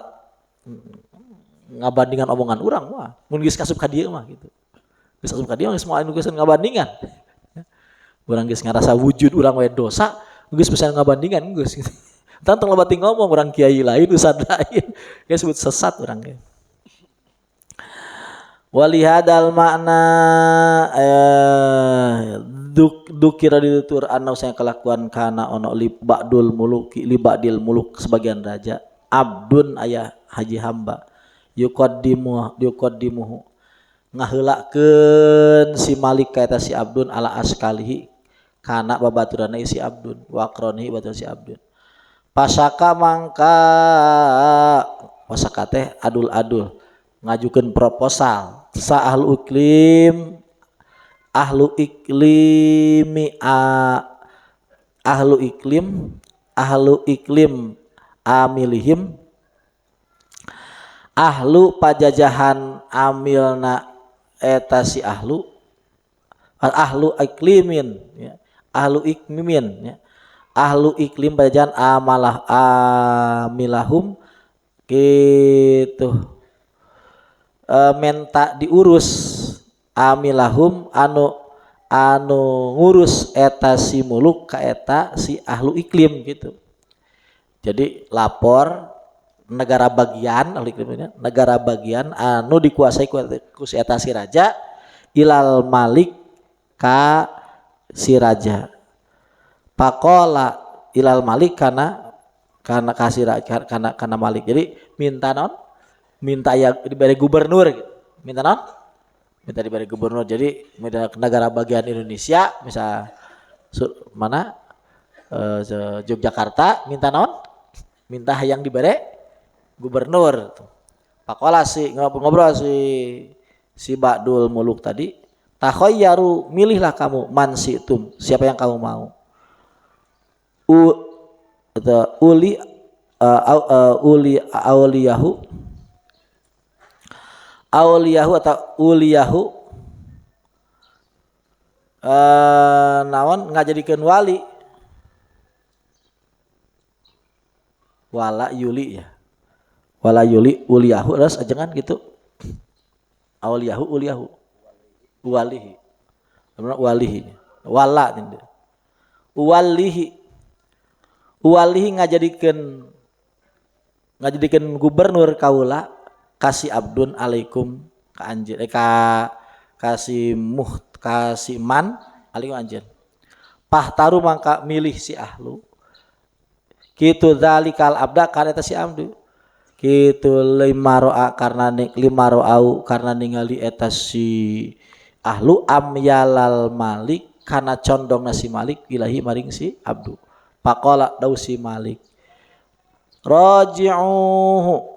ngabandingan omongan urang mah. Mun geus kasup ka dieu mah gitu. Geus kasup ka dieu geus moal geus ngabandingan. Urang geus ngarasa wujud urang we dosa, geus bisa ngabandingan geus gitu. Tantang lebati ngomong urang kiai lain ustad lain. Geus sebut sesat urang ge. Walihadal makna dukira ditutur anau saya kelakuan kana ono li ba'dul muluk sebagian raja abdun ayah haji hamba yuqaddimuhu ngaheulakeun si malik kaeta si abdun ala askalihi kana babaturana si abdun wa aqronihi batur si abdun pasaka mangka pasaka teh adul-adul ngajukeun proposal sa ahlu iklim amilihim ahlu pajajahan amilna eta si ahlu iklimin ya. Ahlu iklim pajajahan amilahum gitu menta diurus amilahum anu ngurus eta si muluk ka eta si ahlu iklim gitu. Jadi lapor negara bagian ahlu iklimnya negara bagian anu dikuasai ku si eta si raja ilal malik ka si raja. Pakola ilal malik kana kasih raja kana malik. Jadi minta non minta ya diberi gubernur gitu. Minta non? Minta diberi gubernur. Jadi negara bagian Indonesia misal mana Yogyakarta minta non? Minta yang diberi gubernur. Pakola si ngobrol si Ba'dul Muluk tadi. Takhayyaru milihlah kamu mansitum siapa yang kamu mau. Uli auliyahu atau uliyahu naon ngajadikeun wali wala yuli ya wala yuli uliyahu terus ajengan gitu auliyahu uliyahu walihi walihi wala tindak walihi ngajadikeun gubernur kaula kasih abdun alaikum ka anjeun kasih man alaikum anjeun pahtaru mangka milih si ahlu kitu zalikal abda kana eta si abdu kitu limaroa karena ningali eta si ahlu amyalal malik kana condongna si malik ilahi maring si abdu faqala dawu si malik rajihu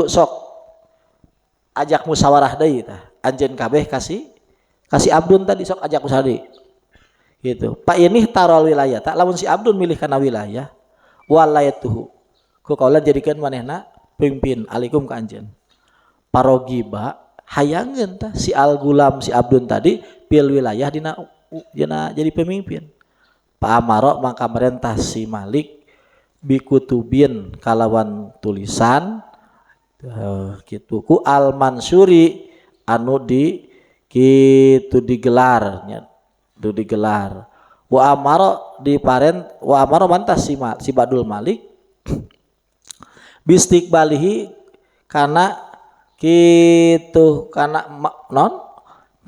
sok ajak musyawarah deui tah anjeun kabeh kasih abdun tadi sok ajak musyawarah gitu pak ini tarol wilayah tak lamun si abdun milih kana wilayah walayatuhu ku kaula jadikeun manehna pimpin alaikum ka anjeun parogiba hayangeun tah si al gulam si abdun tadi pil wilayah dina jadi pemimpin pa amaro mangka merentah si malik bikutubin kalawan tulisan gitu ku al mansuri anu di kitu digelar wa amaro di paren wa amaro mantas si Ba'dul Malik bistiqbalihi kana kitu kana non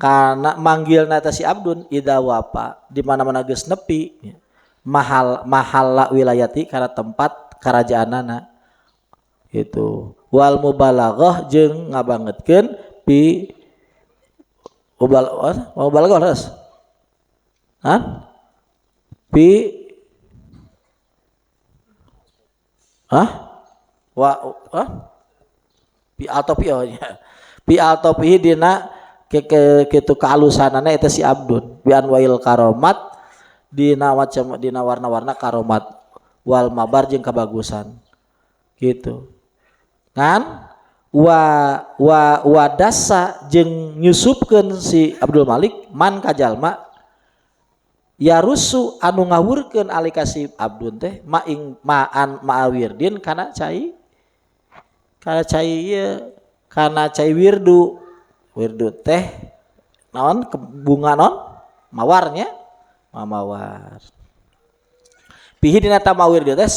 karena manggilna teh si Abdun ida wafa di mana-mana geus nepi mahalla wilayati karena tempat kerajaanana itu wal mubalaghah jeung ngabangetkeun pi mubalaghah terus pi pi altopi dina kitu kealusanana eta si Abdun bi anwail karomat dina macam dina warna-warna karomat wal mabar jeung kabagusan gitu kan wa dasa jeung nyusupkeun si Abdul Malik man kajalma ya rusu anu ngawurkeun alika si Abdun teh ma'awirdin kana cai wirdu teh naon bunga non mawarnya mawar pihi dina tamawirdu teh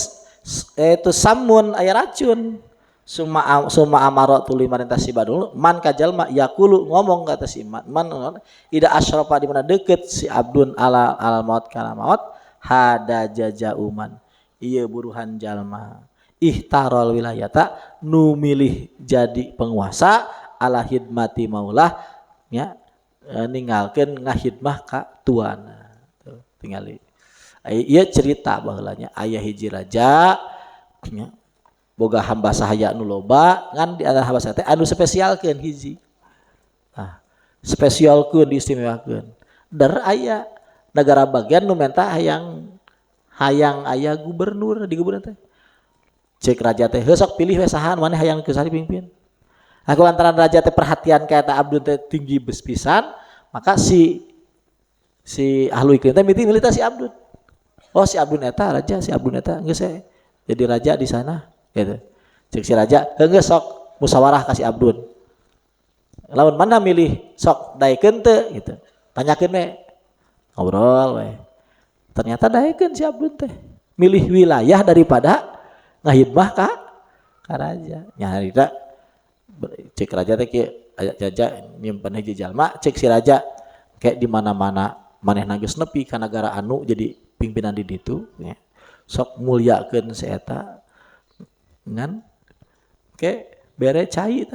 itu samun aya racun summa amaro tuluy marintah si Badul man kajalma yaqulu ngomong kata si man ida asyrafa di mana deukeut si Abdun al maut kana maut hada jajauman ieu buruhan jalma ihtarol wilayata nu milih jadi penguasa ala hidmati maulah nya ninggalkeun ngahidmah ka tuana tuh tingali ieu cerita baheulanya aya hiji raja nya boga hamba sahaya nu loba ngan di antara hamba sahaya teh anu spesialkeun hiji spesialkeun diistimewakeun dar aya negara bagian nu menta hayang aya gubernur di gubernur teh cek raja teh heuh sok pilih we saha maneh hayang keusari pimpin aku lantaran raja teh perhatian ka eta Abdun teh tinggi beus pisan maka si ahlu iklim teh milih si Abdun si Abdun eta raja si Abdun eta geus jadi raja di sana gitu. Cek si raja geus sok musyawarah ka si Abdun lamun mana milih sok daekeun teu gitu tanyakeun we ngobrol we ternyata daekeun si Abdun teh milih wilayah daripada ngahidmah ka raja nyarita cek raja teh kieu raja nyimpen hiji jalma cek si raja kayak di mana-mana manehna geus nepi ka negara anu jadi pimpinan di ditu ya. Sok mulyakeun si eta ngan bere cai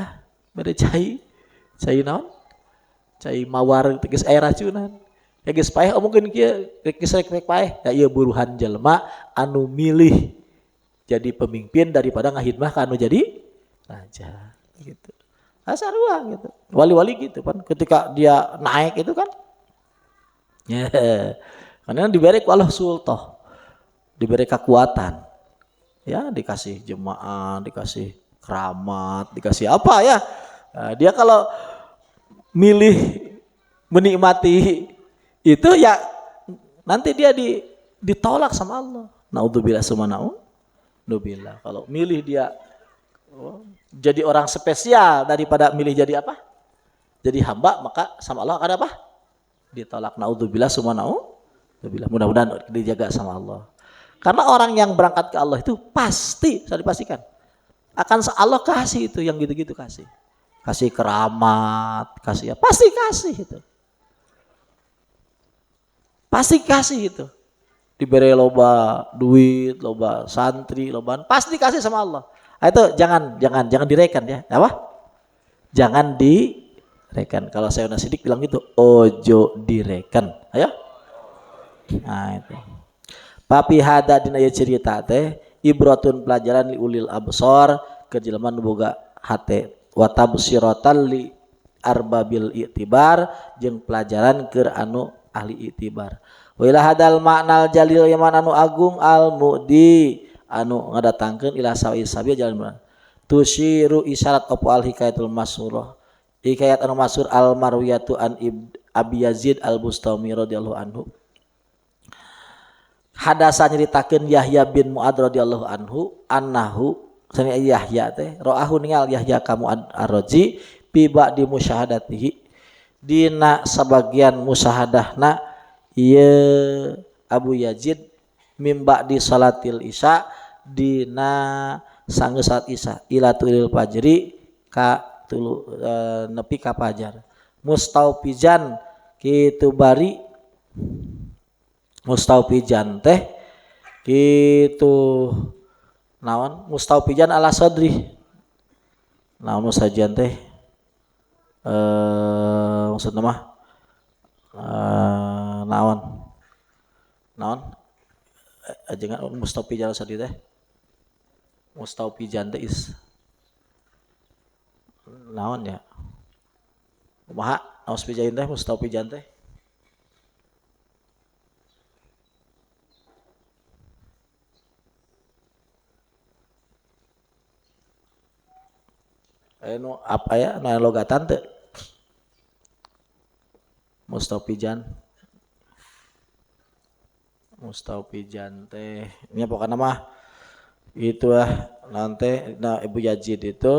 naon cai mawar geus aya racunan geus paeh omongkeun kieu geus rek paeh da ieu buruhan jalma anu milih jadi pemimpin daripada ngahidmah ka anu jadi raja gitu sarua gitu wali-wali gitu kan ketika dia naik itu kan karena diberi ku Allah sultah diberi kekuatan ya dikasih jemaah dikasih keramat dikasih apa ya dia kalau milih menikmati itu ya nanti dia ditolak sama Allah naudzubillah subhanahubillah kalau milih dia jadi orang spesial daripada milih jadi apa jadi hamba maka sama Allah akan apa ditolak naudzubillah subhanahubillah mudah-mudahan dijaga sama Allah. Karena orang yang berangkat ke Allah itu pasti, bisa dipastikan akan Allah kasih itu yang gitu-gitu kasih keramat, kasih ya pasti kasih itu, pasti kasih itu, diberi loba duit, loba santri, loba pasti kasih sama Allah. Itu jangan direken ya, apa? Jangan direken. Kalau saya Sidik bilang gitu, ojo direken, ayo. Nah itu. Papi hada dina ieu cerita teh ibratun pelajaran li ulil absar ke jelema nu boga hate wa tabsiratan li arbabil i'tibar jeung pelajaran keur anu ahli i'tibar. Wa ila hadal ma'nal jalil yaman anu agung al mudi anu ngadatangkeun ila sawi sabi jalan tusyiru isyarat opo al hikayatul masyhurah hikayat anu masyhur al marwiyatu an Abi Yazid al Bustami radhiyallahu anhu. Hadasa nyeritakeun Yahya bin Mu'ad radhiyallahu anhu annahu sani Yahya teh ra'ahu ningal Yahya ka Mu'ad ar-Razi fi ba'di musyahadatihi dina sabagian musyahadahna ieu Abu Yazid mim ba'di salatil isya dina sanggeus salat isya ila tulil fajri ka tulu nepi ka fajar mustaufijan kitu bari mustaufijan teh kitu naon mustaufijan ala sadri naon mustafijan teh maksudna mah naon ajengan mustaufijan ala sadri teh mustaufijan teh is naon ya kumaha mustaufijan teh mustaufijan teh anu apa ya na logatan teh mustaufijan teh nya pokokna mah itulah nanti nah Ibu Yazid itu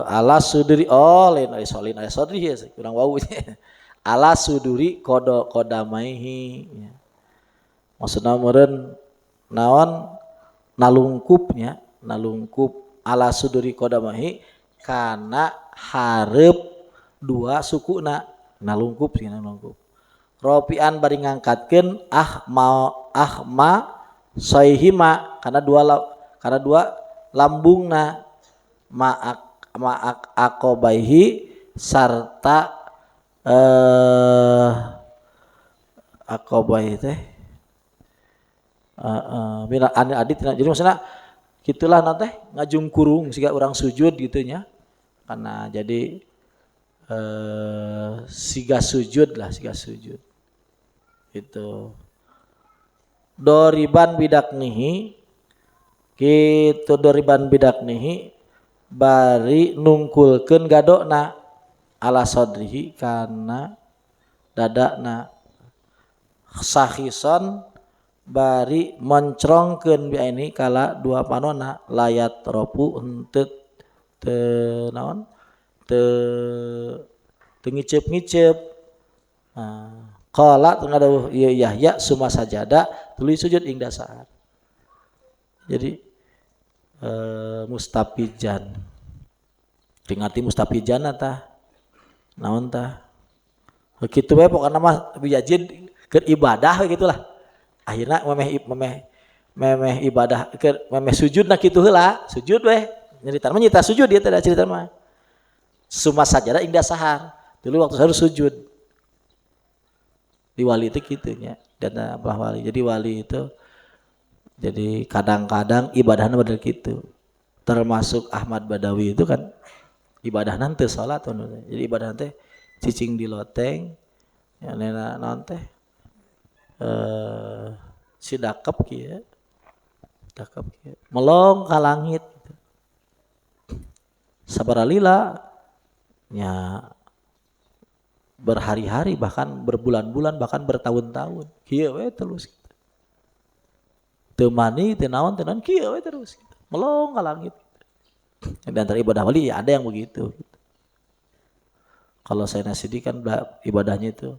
ala suduri lain solin sodri ya kurang wau ala suduri kodamaihi maksudna meureun naon nalungkupnya ala suduri kodamaihi kana hareup dua sukuna nalungkup ropian bari ngangkatkeun ahma soihima karena dua lambungna ma'ak akobaihi sarta akobaihi teh bila adit jadi maksudnya gitulah nanti ngajung kurung siga orang sujud gitunya karena jadi siga sujud itu doriban bidaknihi gitu doriban bidaknihi bari nungkulkeun gadokna ala sadrihi kana dadana sahison bari moncrongkeun bi ini kala dua panona layat ropu henteu teu naon teu ngiceup qala tengah ieu Yahya suma sajada tuluy sujud ing dasar jadi mustafijan tingati mustafijan tah naon tah kitu we pokona mah Yazid keur ibadah gitulah akhirna memeh ibadah keur memeh sujud na kitu heula sujud we nyeritaan mah nyita sujud dia teh cerita mah suma sajada ing dasar dulu waktu harus sujud di wali itu gitunya dan abah wali jadi wali itu jadi kadang-kadang ibadahnya bener gitu termasuk Ahmad Badawi itu kan ibadah nanti salat jadi ibadah nanti cicing di loteng ya nena nanti si dakep kieu melong ka langit sabaralila nya berhari-hari bahkan berbulan-bulan bahkan bertahun-tahun kieu we terus teu mani teu naon kieu we terus melong ka langit di antara ibadah wali ya ada yang begitu kalau saya Nasidi kan ibadahnya itu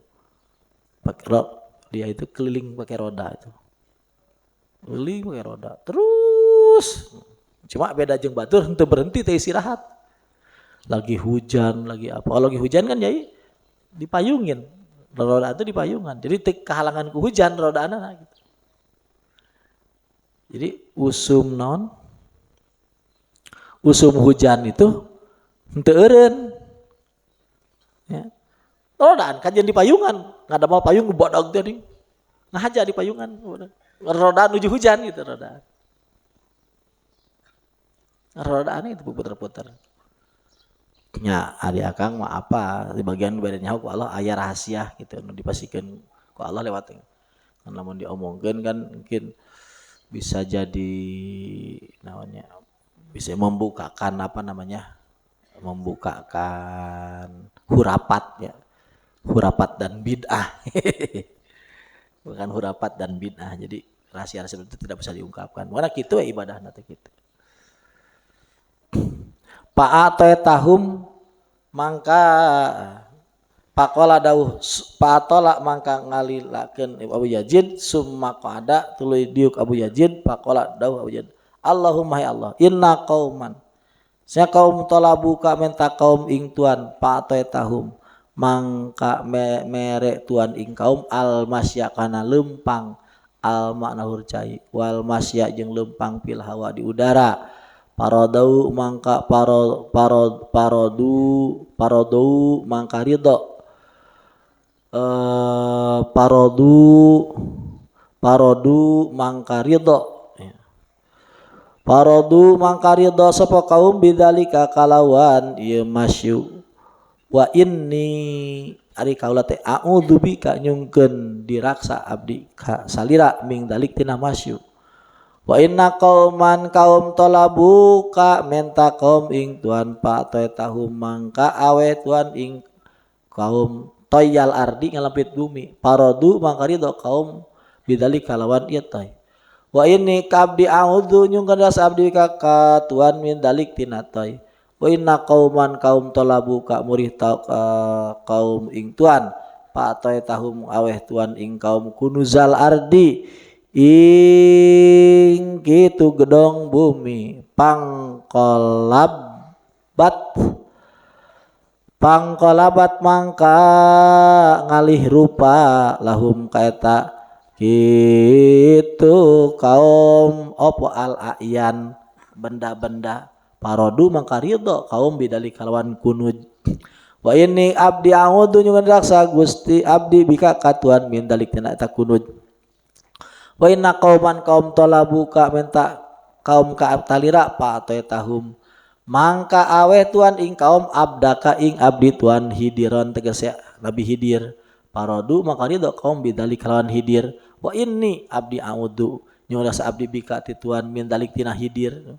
pakai dia itu keliling pakai roda itu keliling pakai roda terus cuma beda jeung batur henteu berhenti teh istirahat lagi hujan lagi apa kalau lagi hujan kan jadi dipayungin roda itu dipayungan jadi kehalangan ku hujan roda anak gitu. Jadi usum hujan itu henteu eureun ya rodaan kajian di payungan ngada mau payung bodag tadi ngahaja di payungan rodaan nuju hujan gitu rodaan itu puter-puter nya ari akang mah apa di bagian badannya ku Allah aya rahasia gitu nu dipasikeun ku Allah lewat namun diomongkeun kan mungkin bisa jadi namanya bisa membukakan apa namanya membukakan hurapat dan bid'ah bukan hurapat dan bid'ah jadi rahasia seperti itu tidak bisa diungkapkan mana gitu ya ibadah nanti gitu Pa'atoetahum mangka pakola dawuh patola mangka ngalilakeun Abu Yazid summa qada tuluy diuk Abu Yazid pakola dawuh Abu Yazid Allahumma ya Allah inna qauman Sia kaum talabuka menta kaum ing tuan patoy tahum mangka mere tuan ing kaum al masya kana lempang al makna hurcai wal masya jeung lempang pil hawa di udara parodau mangka parodau mangka ridho parodu mangka ridho parodu mangka ridho sapa kaum bidzalika kalawan ieu masyu wa inni ari kaula teh a'udzubika nyungkeun diraksa abdi ka salira ming dalik tina masyu wa inna qauman kaum talabu ka menta kaum ing tuan pa tahum mangka awe tuan ing kaum toyal ardi ngalampit bumi parodu mangka ridho kaum bidalik kalawan ieu toy wa inni kabdi a'udzu nyungkeun das abdi ka tuan min dalik tina toy wa inna qauman kaum talabu ka murih kaum ing tuan pa tahum aweh tuan ing kaum kunuzal ardi ing kitu gedong bumi pangkolabat mangka ngalih rupa lahum kaeta kitu kaum opo al ayan benda-benda parodu mangka ridho kaum bidali kalawan kunud wa ini abdi a'udzu nyuwun raksa Gusti abdi bika katuan min dalik tina eta kunud wa inna qauman kaum talabu ka menta kaum ka talira pa tahum mangka awe tuan ing kaum abdaka ing abdi tuan hidiron tegese nabi hidir parodu mangka ridho kaum bidali kalawan hidir wa inni abdi a'udzu nyuwun raksa abdi bika ti tuan min dalik tina hidir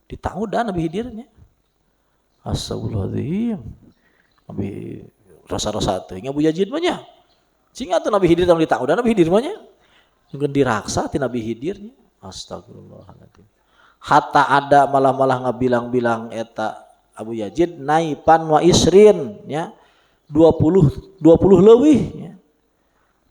ditaudan nabi hidirnya astagfirullahaladzim nabi rasa-rasa teh Abu Yazid mah nya singa teh nabi hidir tang ditaudan nabi hidir mah nya jeung diraksa ti nabi hidirnya astagfirullahaladzim hatta ada malah ngabilang-bilang eta Abu Yazid naipan wa isrin nya 20 leuwih nya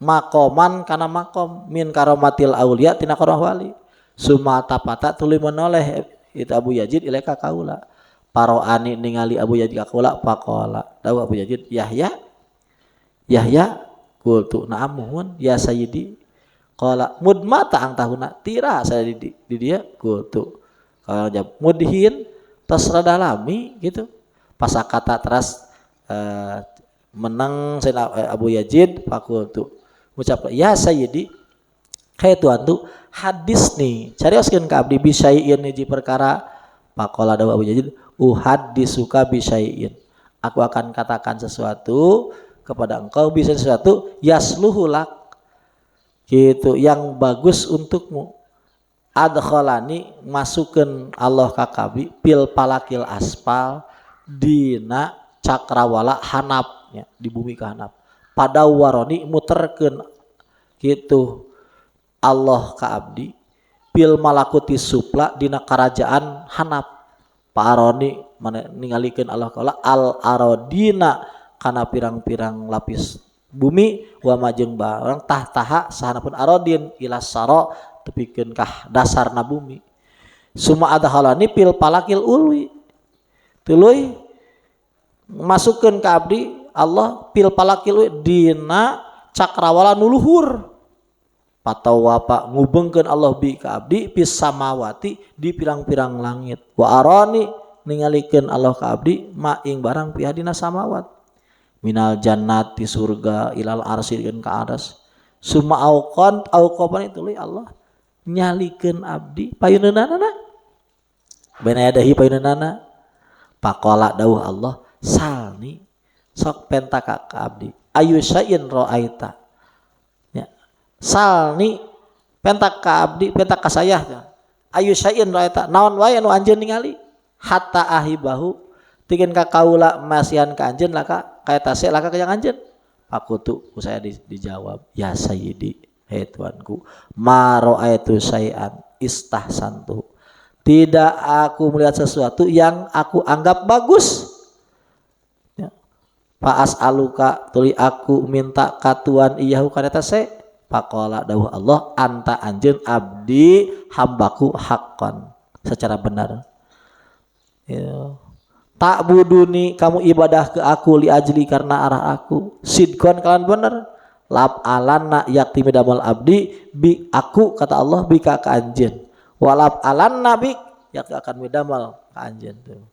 makoman kana makom min karomatil aulia tina karoh wali sumata pata tuluy menoleh itu Abu Yazid ilaika kaula paroani ningali Abu Yazid ka kaula faqala dawu Abu Yazid Yahya qultu na'amun ya sayyidi qala mudmata ang tahuna tira saya di dia qultu kalau jawab mudhin tasrada lami gitu pasakata teras menang Abu Yazid faqultu ngucap ya sayyidi hai tuan tu hadis nih carioskeun ka abdi bisyai'in hiji perkara faqala dawu Abu Yazid uhaddisuka bisyai'in aku akan katakan sesuatu kepada engkau bisa sesuatu yasluhulak gitu yang bagus untukmu adkhalani masukeun Allah ka kabi pil palakil aspal dina cakrawala hanapnya di bumi ka hanap pada waroni muterkeun gitu Allah ka abdi pil malakuti supla dina kerajaan hanap paroni ningalikeun Allah kaula al arodina kana pirang-pirang lapis bumi wa majeng barang tahtaha sahanapun arodin ila saro tepikeun kah dasarna bumi summa adhalani pil palakil ulwi tuluy masukkeun ka abdi Allah pil palakil ulwi dina cakrawala nuluhur patawapa ngubengkeun Allah bi ka abdi pis samawati di pirang-pirang langit wa arani ningalikeun Allah ka abdi ma ing barang pihadina samawat minal jannati surga ilal arsy ka aras summa auqan itu Allah nyalikeun abdi payuneunana bena adahi payuneunana faqala dawuh Allah salni sok pentaka ka abdi ayusain ra'aita salni pentak ka abdi pentak ka saya ayu sayin raeta naon wae anu anjeun ningali hatta ahibahu tikeun ka kaula masian ka anjeun laka kaeta se laka ka yang anjeun pakutu ku saya dijawab ya sayyidi he tuanku ma raaitu sayan istahsantu tidak aku melihat sesuatu yang aku anggap bagus ya. Faas aluka tuli aku minta katuan iyahu kareta se faqala dawuh Allah anta anjeun abdi hambaku haqqan secara benar Ya. Tak buduni kamu ibadah ke aku li ajli karena arah aku. Sidkon kalian bener. Lab alanna yakti medamal abdi bi aku kata Allah bika ka anjeun. Walab alanna bi yakti akan medamal ka anjeun tuh.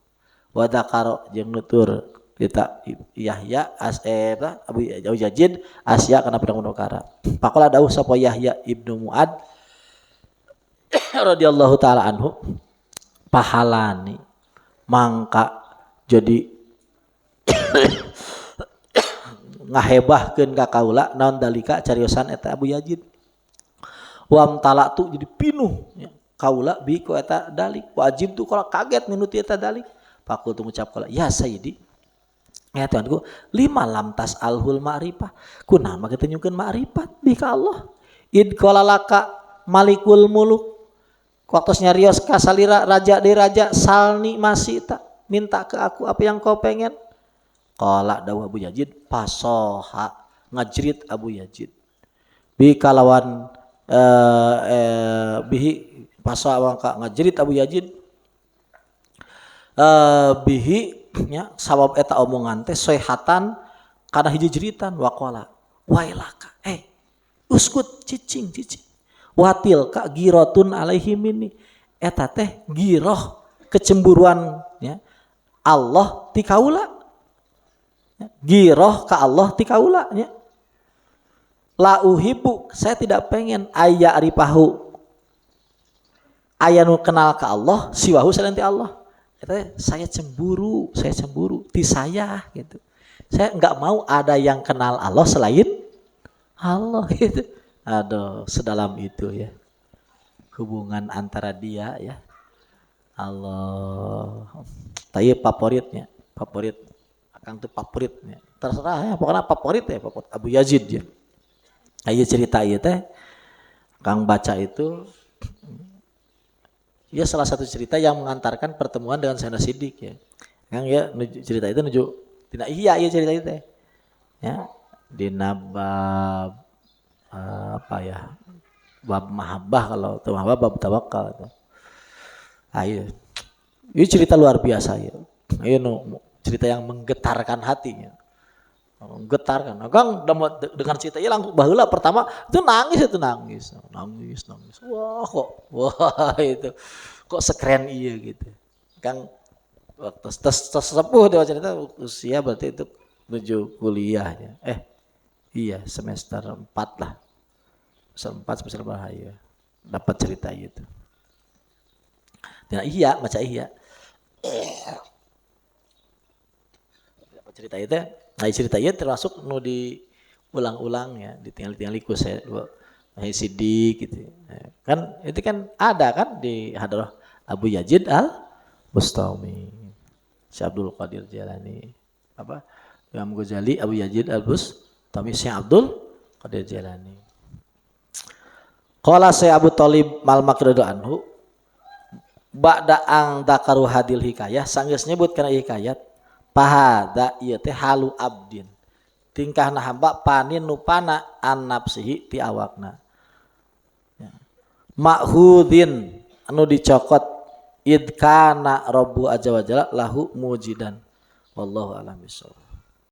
Wa dzakaro jeung nutur kita Yahya Abu Yazid Asya kana pedang nukara. Faqala dawuh sapa Yahya ibnu Muad radhiyallahu taala anhu pahalani mangka jadi ngahebahkeun ka kaula naon dalika cariosan eta Abu Yazid wam talatu jadi pinuh ya. Kaula bi ku eta dalik wajib tu kalau kaget minuti eta dalik pakul tu ngucap kaula ya sayyidi ya tuanku lima lam tas alhul ma'rifah kunaon mah kita nyukeun ma'rifat bi ka Allah id qala laka malikul muluk waktu nyarios ka salira raja di raja salni masih tak minta ke aku apa yang kau pengen. Qala dawuh Abu Yazid pasoha ngajrit Abu Yazid. Bi kalawan bihi pasoha wangka ngajrit Abu Yazid. Bihi nya sabab eta omongan teh soehatan kana hiji jeritan waqala wailaka uskut cicing watil ka girotun alaihi minni eta teh giroh kecemburuan ya Allah ti kaula giroh ka Allah ti kaula ya la uhibbu saya tidak pengen aya ripahu aya nu kenal ka Allah siwahu selain ti Allah eta saya cemburu ti saya gitu saya enggak mau ada yang kenal Allah selain Allah gitu aduh sedalam itu ya hubungan antara dia ya Allah tapi favorit akang tuh favoritnya terserah ya pokoknya favorit Abu Yazid ya ayo cerita ieu teh Kang baca itu ya salah satu cerita yang mengantarkan pertemuan dengan Sayyidina Siddiq ya Kang ya cerita itu nuju tina iya cerita itu teh ya di bab apa ya bab mahabbah kalau tuh mahabbah bab tawakal itu ayo ini cerita luar biasa ya ayo cerita yang menggetarkan hatinya menggetarkan Kang dengan cerita ini langsung baheula pertama itu nangis wah itu kok sekeren iya gitu Kang waktu sesepuh dia cerita usia berarti itu menuju kuliah ya iya semester 4 lah semester bahaya dapat cerita itu nah iya baca iya dapat cerita itu nah cerita itu termasuk nu diulang-ulang ya ditinggal liku saya Siddiq gitu kan itu kan ada kan di hadrah Abu Yazid al-Bustami Syekh Abdul Qadir Jalani apa Imam Ghazali Abu Yazid al-Bustami Syekh Abdul Qadir Jalani qala Syekh Abu Thalib Mal-Makri anhu ba'da ang dakaru hadil hikayah sanggeus nyebut kana hikayat pahada ieu teh halu abdin tingkahna hamba panin nupana an nafsihi ti awakna ya. Ma'hudin anu dicokot id kana rabbu azza wa jalla lahu mujidan wallahu a'lam bissawab.